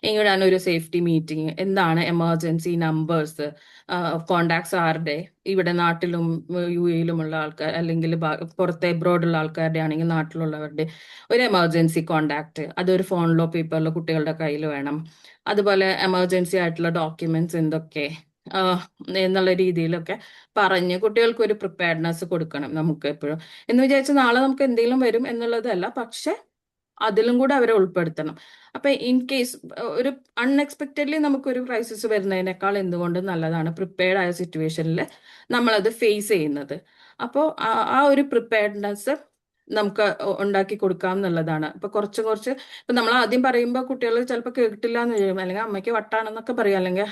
എവിടാണ് ഒരു സേഫ്റ്റി മീറ്റിംഗ്, എന്താണ് എമർജൻസി നമ്പേഴ്സ്, കോണ്ടാക്ട്സ് ആരുടെ, ഇവിടെ നാട്ടിലും UAE-യിലുമുള്ള ആൾക്കാർ അല്ലെങ്കിൽ പുറത്തെ എബ്രോഡുള്ള ആൾക്കാരുടെ ആണെങ്കിൽ നാട്ടിലുള്ളവരുടെ ഒരു എമർജൻസി കോണ്ടാക്ട്, അതൊരു ഫോണിലോ പേപ്പറിലോ കുട്ടികളുടെ കയ്യിൽ വേണം. അതുപോലെ എമർജൻസി ആയിട്ടുള്ള ഡോക്യുമെന്റ്സ് എന്തൊക്കെ എന്നുള്ള രീതിയിലൊക്കെ പറഞ്ഞ് കുട്ടികൾക്ക് ഒരു പ്രിപ്പയർനെസ് കൊടുക്കണം നമുക്ക് എപ്പോഴും. എന്ന് വിചാരിച്ച് നാളെ നമുക്ക് എന്തെങ്കിലും വരും എന്നുള്ളതല്ല, പക്ഷെ അതിലും കൂടെ അവരെ ഉൾപ്പെടുത്തണം. അപ്പൊ ഇൻ കേസ് ഒരു അൺഎക്സ്പെക്റ്റഡ്ലി നമുക്കൊരു ക്രൈസിസ് വരുന്നതിനേക്കാൾ എന്തുകൊണ്ടും നല്ലതാണ് പ്രിപ്പയർഡ് ആയ സിറ്റുവേഷനിൽ നമ്മളത് ഫേസ് ചെയ്യുന്നത്. അപ്പോൾ ആ ഒരു പ്രിപ്പയർഡ്നെസ് നമുക്ക് ഉണ്ടാക്കി കൊടുക്കാം എന്നുള്ളതാണ്. ഇപ്പൊ കുറച്ച് ഇപ്പൊ നമ്മൾ ആദ്യം പറയുമ്പോൾ കുട്ടികൾ ചിലപ്പോൾ കേട്ടില്ല എന്ന് ചോദിക്കും, അല്ലെങ്കിൽ അമ്മയ്ക്ക് വട്ടാണെന്നൊക്കെ പറയും, അല്ലെങ്കിൽ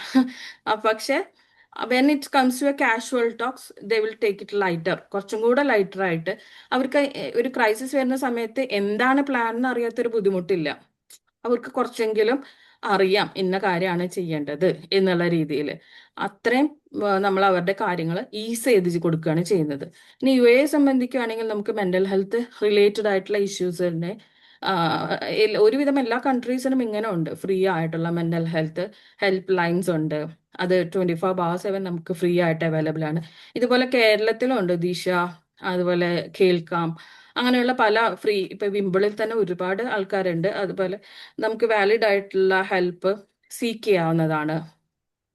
പക്ഷെ when it comes to a casual talks they will take it lighter, കുറച്ചും കൂടെ ലൈറ്റർ ആയിട്ട്. അവർക്ക് ഒരു ക്രൈസിസ് വരുന്ന സമയത്ത് എന്താണ് പ്ലാൻ എന്ന് അറിയാത്തൊരു ബുദ്ധിമുട്ടില്ല. അവർക്ക് കുറച്ചെങ്കിലും അറിയാം ഇന്ന കാര്യമാണ് ചെയ്യേണ്ടത് എന്നുള്ള രീതിയിൽ അത്രയും നമ്മൾ അവരുടെ കാര്യങ്ങൾ ഈസ് ചെയ്ത് കൊടുക്കുകയാണ് ചെയ്യുന്നത്. ഇനി UAE സംബന്ധിക്കുകയാണെങ്കിൽ നമുക്ക് മെന്റൽ ഹെൽത്ത് റിലേറ്റഡ് ആയിട്ടുള്ള ഇഷ്യൂസിനെ ഒരുവിധം എല്ലാ കൺട്രീസിനും ഇങ്ങനെ ഉണ്ട്. ഫ്രീ ആയിട്ടുള്ള മെന്റൽ ഹെൽത്ത് ഹെൽപ്പ് ലൈൻസ് ഉണ്ട്. അത് 24/7 നമുക്ക് ഫ്രീ ആയിട്ട് അവൈലബിൾ ആണ്. ഇതുപോലെ കേരളത്തിലും ഉണ്ട് ദിശ, അതുപോലെ കേൾക്കാം, അങ്ങനെയുള്ള പല ഫ്രീ. ഇപ്പൊ വിമ്പിളിൽ തന്നെ ഒരുപാട് ആൾക്കാരുണ്ട്. അതുപോലെ നമുക്ക് വാലിഡ് ആയിട്ടുള്ള ഹെൽപ്പ് സീക്ക് ചെയ്യാവുന്നതാണ്.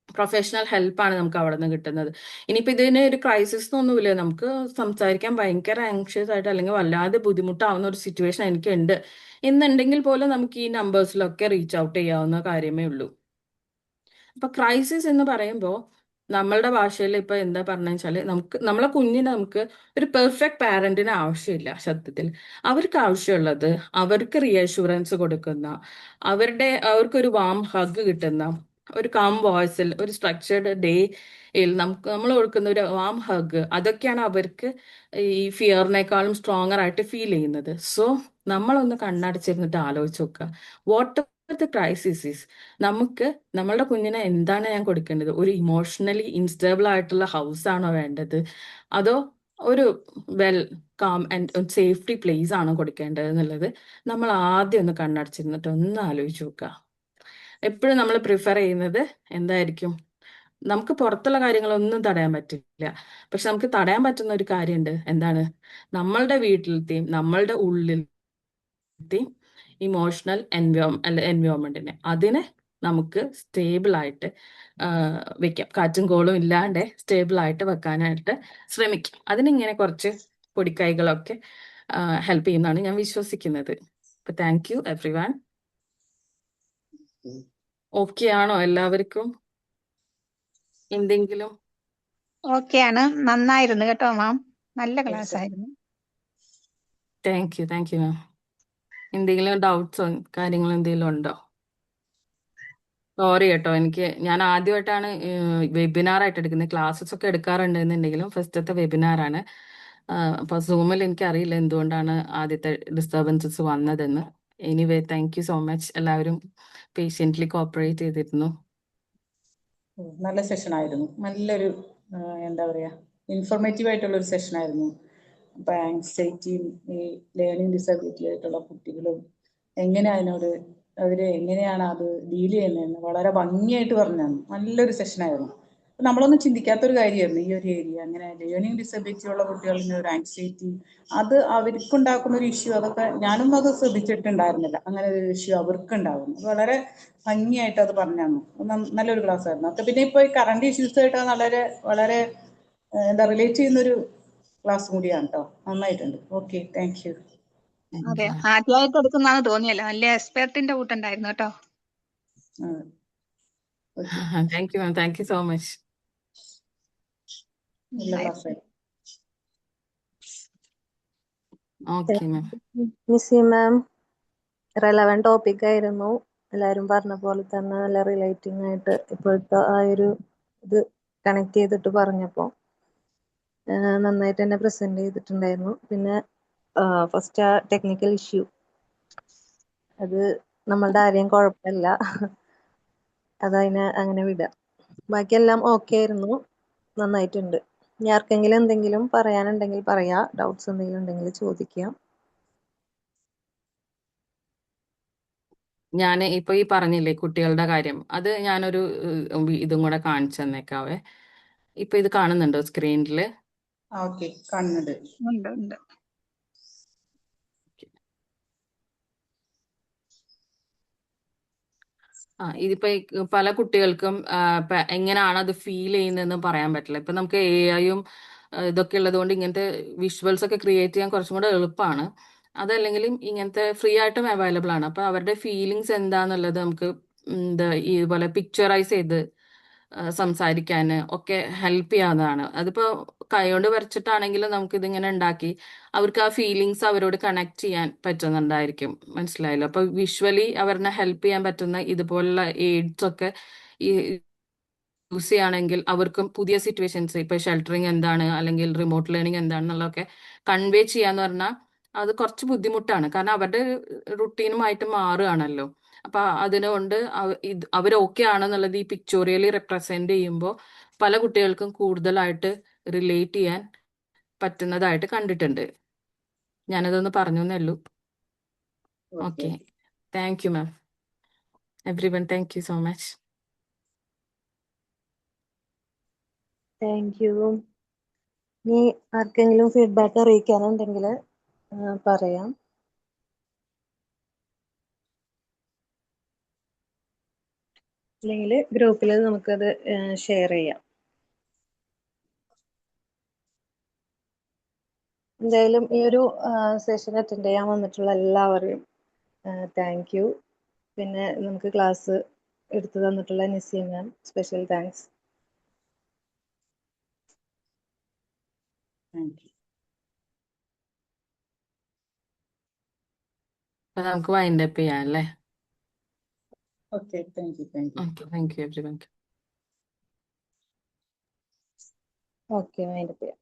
പ്രൊഫഷണൽ ഹെൽപ്പാണ് നമുക്ക് അവിടെ നിന്ന് കിട്ടുന്നത്. ഇനിയിപ്പോൾ ഇതിന് ഒരു ക്രൈസിസ് ഒന്നുമില്ല, നമുക്ക് സംസാരിക്കാൻ ഭയങ്കര ആങ്ഷ്യസ് ആയിട്ട് അല്ലെങ്കിൽ വല്ലാതെ ബുദ്ധിമുട്ടാവുന്ന ഒരു സിറ്റുവേഷൻ എനിക്കുണ്ട് എന്നുണ്ടെങ്കിൽ പോലും നമുക്ക് ഈ നമ്പേഴ്സിലൊക്കെ റീച്ച് ഔട്ട് ചെയ്യാവുന്ന കാര്യമേ ഉള്ളൂ. അപ്പൊ ക്രൈസിസ് എന്ന് പറയുമ്പോൾ നമ്മളുടെ ഭാഷയിൽ ഇപ്പൊ എന്താ പറഞ്ഞു വെച്ചാല് നമ്മളെ കുഞ്ഞിന് നമുക്ക് ഒരു പെർഫെക്റ്റ് പാരന്റിന് ആവശ്യമില്ല. സത്യത്തിൽ അവർക്ക് ആവശ്യമുള്ളത് അവർക്ക് റിയഷുറൻസ് കൊടുക്കുന്ന, അവർക്കൊരു വാം ഹഗ് കിട്ടുന്ന, ഒരു കാം വോയിസിൽ ഒരു സ്ട്രക്ചേർഡ് ഡേയിൽ നമ്മൾ കൊടുക്കുന്ന ഒരു വാം ഹഗ്, അതൊക്കെയാണ് അവർക്ക് ഈ ഫിയറിനേക്കാളും സ്ട്രോങ്ങർ ആയിട്ട് ഫീൽ ചെയ്യുന്നത്. സോ നമ്മളൊന്ന് കണ്ണടച്ചിരുന്നിട്ട് ആലോചിച്ച് നോക്കുക, വാട്ട് ദ ക്രൈസിസ് ഈസ് നമുക്ക് നമ്മളുടെ കുഞ്ഞിനെ എന്താണ് ഞാൻ കൊടുക്കേണ്ടത്? ഒരു ഇമോഷണലി ഇൻസ്റ്റേബിൾ ആയിട്ടുള്ള ഹൗസ് ആണോ വേണ്ടത്, അതോ ഒരു well calm and safety place ആണോ കൊടുക്കേണ്ടത് എന്നുള്ളത് നമ്മൾ ആദ്യം ഒന്ന് കണ്ണടച്ചിരുന്നിട്ട് ഒന്ന് ആലോചിച്ച് നോക്കുക. എപ്പോഴും നമ്മൾ പ്രിഫർ ചെയ്യുന്നത് എന്തായിരിക്കും? നമുക്ക് പുറത്തുള്ള കാര്യങ്ങളൊന്നും തടയാൻ പറ്റില്ല, പക്ഷെ നമുക്ക് തടയാൻ പറ്റുന്ന ഒരു കാര്യമുണ്ട്. എന്താണ്? നമ്മളുടെ വീട്ടിലത്തെയും നമ്മളുടെ ഉള്ളിലത്തെയും ഇമോഷണൽ എൻവയോൺമെന്റിനെ, അതിനെ നമുക്ക് സ്റ്റേബിൾ ആയിട്ട് വെക്കാം. കാറ്റും കോളും ഇല്ലാണ്ട് സ്റ്റേബിൾ ആയിട്ട് വെക്കാനായിട്ട് ശ്രമിക്കാം. അതിനിങ്ങനെ കുറച്ച് പൊടിക്കൈകളൊക്കെ ഹെൽപ്പ് ചെയ്യുന്നതാണ് ഞാൻ വിശ്വസിക്കുന്നത്. അപ്പൊ thank you every one. Okay ആണോ എല്ലാവർക്കും? എന്തെങ്കിലും? ഓക്കെയാണ്. നന്നായിരുന്നു കേട്ടോ മാം. നല്ല ക്ലാസ് ആയിരുന്നു. താങ്ക് യു മാം. എന്തെങ്കിലും ഡൗട്ട്സോ കാര്യങ്ങളോ എന്തെങ്കിലും ഉണ്ടോ? സോറി കേട്ടോ, ഞാൻ ആദ്യമായിട്ടാണ് വെബിനാർ ആയിട്ട് എടുക്കുന്നത്. ക്ലാസ്സസ് ഒക്കെ എടുക്കാറുണ്ടെന്നുണ്ടെങ്കിലും ഫസ്റ്റത്തെ വെബിനാറാണ്. അപ്പൊ സൂമിൽ എനിക്കറിയില്ല എന്തുകൊണ്ടാണ് ആദ്യത്തെ ഡിസ്റ്റർബൻസസ് വന്നതെന്ന്. Anyway thank you so much. എല്ലാവരും പേഷ്യൻ്റ്ലി കോപ്പറേറ്റ് ചെയ്തിരുന്നു. നല്ല സെഷൻ ആയിരുന്നു. നല്ലൊരു എന്താ പറയുക, ഇൻഫോർമേറ്റീവ് ആയിട്ടുള്ള ഒരു സെഷൻ ആയിരുന്നു. അപ്പം ആങ്സൈറ്റിയും ഈ ലേണിംഗ് ഡിസബിലിറ്റി ആയിട്ടുള്ള കുട്ടികളും എങ്ങനെയാണ് അത് ഡീൽ ചെയ്യുന്നതെന്ന് വളരെ ഭംഗിയായിട്ട് പറഞ്ഞു തന്നു. നല്ലൊരു സെഷനായിരുന്നു. നമ്മളൊന്നും ചിന്തിക്കാത്തൊരു കാര്യമായിരുന്നു ഈ ഒരു ഏരിയ. അങ്ങനെ ലേണിംഗ് ഡിസബിലിറ്റി ഉള്ള കുട്ടികളിൽ ഒരു ആങ്സൈറ്റി, അത് അവർക്കുണ്ടാക്കുന്ന ഒരു ഇഷ്യൂ, അതൊക്കെ ഞാനൊന്നും അത് ശ്രദ്ധിച്ചിട്ടുണ്ടായിരുന്നില്ല. അങ്ങനെ ഒരു ഇഷ്യൂ അവർക്കുണ്ടാകുന്നു. വളരെ ഭംഗിയായിട്ട് അത് പറഞ്ഞു തന്നു. നല്ലൊരു ക്ലാസ് ആയിരുന്നു. അപ്പൊ പിന്നെ ഇപ്പോൾ ഈ കറണ്ട് ഇഷ്യൂസായിട്ട് വളരെ എന്താ റിലേറ്റ് ചെയ്യുന്നൊരു ക്ലാസ് കൂടിയാണ് കേട്ടോ. നന്നായിട്ടുണ്ട്. Okay, thank you. അതെ, ആദ്യമായിട്ട് എടുക്കുന്നതാണ് തോന്നിയല്ലോ. നല്ല എക്സ്പെർട്ടിന്റെ കൂട്ടുണ്ടായിരുന്നു കേട്ടോ. Thank you ma'am. Thank you so much. നല്ല ക്ലാസ് ആയിരുന്നു. Okay ma'am. Nisi ma'am relevant topic ആയിരുന്നു. എല്ലാവരും പറഞ്ഞ പോലെ തന്നെ നല്ല റിലേറ്റിംഗ് ആയിട്ട് ഇപ്പോഴത്തെ ആ ഒരു ഇത് കണക്ട് ചെയ്തിട്ട് പറഞ്ഞപ്പോൾ നന്നായിട്ട് തന്നെ പ്രസന്റ് ചെയ്തിട്ടുണ്ടായിരുന്നു. പിന്നെ ഫസ്റ്റ് ആ ടെക്നിക്കൽ ഇഷ്യൂ, അത് നമ്മളുടെ ആരെയും കുഴപ്പമില്ല, അതതിനെ അങ്ങനെ വിടാം. ബാക്കിയെല്ലാം ഓക്കെ ആയിരുന്നു, നന്നായിട്ടുണ്ട്. ഇനി ആർക്കെങ്കിലും എന്തെങ്കിലും പറയാനുണ്ടെങ്കിൽ പറയാ, ഡൗട്ട്സ് എന്തെങ്കിലും ഉണ്ടെങ്കിൽ ചോദിക്കാം. ഞാൻ ഇപ്പൊ ഈ പറഞ്ഞില്ലേ കുട്ടികളുടെ കാര്യം, അത് ഞാനൊരു ഇതും കൂടെ കാണിച്ചു തന്നേക്കാവേ. ഇപ്പൊ ഇത് കാണുന്നുണ്ടോ സ്ക്രീനിൽ? ഓക്കെ, കാണുന്നുണ്ട്. ഉണ്ട്. ഇതിപ്പോ പല കുട്ടികൾക്കും എങ്ങനെയാണ് അത് ഫീൽ ചെയ്യുന്നതെന്ന് പറയാൻ പറ്റില്ല. ഇപ്പൊ നമുക്ക് AI ഇതൊക്കെ ഉള്ളത് കൊണ്ട് ഇങ്ങനത്തെ വിഷ്വൽസ് ഒക്കെ ക്രിയേറ്റ് ചെയ്യാൻ കുറച്ചും കൂടെ എളുപ്പമാണ്. അതല്ലെങ്കിലും ഇങ്ങനത്തെ ഫ്രീ ആയിട്ടും അവൈലബിൾ ആണ്. അപ്പൊ അവരുടെ ഫീലിങ്സ് എന്താന്നുള്ളത് നമുക്ക് ഇതുപോലെ പിക്ചറൈസ് ചെയ്ത് സംസാരിക്കാൻ ഒക്കെ ഹെൽപ്പ് ചെയ്യാവുന്നതാണ്. അതിപ്പോ കൈകൊണ്ട് വരച്ചിട്ടാണെങ്കിലും നമുക്ക് ഇതിങ്ങനെ ഉണ്ടാക്കി അവർക്ക് ആ ഫീലിങ്സ് അവരോട് കണക്ട് ചെയ്യാൻ പറ്റുന്നുണ്ടായിരിക്കും. മനസ്സിലായല്ലോ? അപ്പൊ വിഷ്വലി അവരെ ഹെൽപ്പ് ചെയ്യാൻ പറ്റുന്ന ഇതുപോലുള്ള എയ്ഡ്സ് ഒക്കെ ഈ യൂസ് ചെയ്യുകയാണെങ്കിൽ അവർക്കും പുതിയ സിറ്റുവേഷൻസ്, ഇപ്പൊ ഷെൽട്ടറിങ് എന്താണ് അല്ലെങ്കിൽ റിമോട്ട് ലേണിംഗ് എന്താണെന്നുള്ളതൊക്കെ കൺവേ ചെയ്യാന്ന് പറഞ്ഞാൽ അത് കുറച്ച് ബുദ്ധിമുട്ടാണ്. കാരണം അവരുടെ റുട്ടീനുമായിട്ട് മാറുകയാണല്ലോ. അപ്പൊ അതിനുകൊണ്ട് അവർ ഓക്കെ ആണെന്നുള്ളത് ഈ പിക്ചോറിയലി റെപ്രസെന്റ് ചെയ്യുമ്പോൾ പല കുട്ടികൾക്കും കൂടുതലായിട്ട് റിലേറ്റ് ചെയ്യാൻ പറ്റുന്നതായിട്ട് കണ്ടിട്ടുണ്ട്. ഞാനതൊന്ന് പറഞ്ഞു എന്നേ. Okay, thank you ma'am. Every one, thank you so much. Thank you. ഇനി ആർക്കെങ്കിലും ഫീഡ്ബാക്ക് അറിയിക്കാനുണ്ടെങ്കിൽ പറയാം. അല്ലെങ്കിൽ ഗ്രൂപ്പിൽ നമുക്കത് ഷെയർ ചെയ്യാം. എന്തായാലും ഈ ഒരു സെഷൻ അറ്റൻഡ് ചെയ്യാൻ വന്നിട്ടുള്ള എല്ലാവരെയും താങ്ക് യു. പിന്നെ നമുക്ക് ക്ലാസ് എടുത്തു തന്നിട്ടുള്ള നിസി മാം, സ്പെഷ്യൽ താങ്ക്സ്. അപ്പൊ നമുക്ക് വൈൻഡ് അപ്പ് ചെയ്യാം അല്ലേ? Okay, thank U. Okay, thank U every one. Okay, wind up ചെയ്യാം.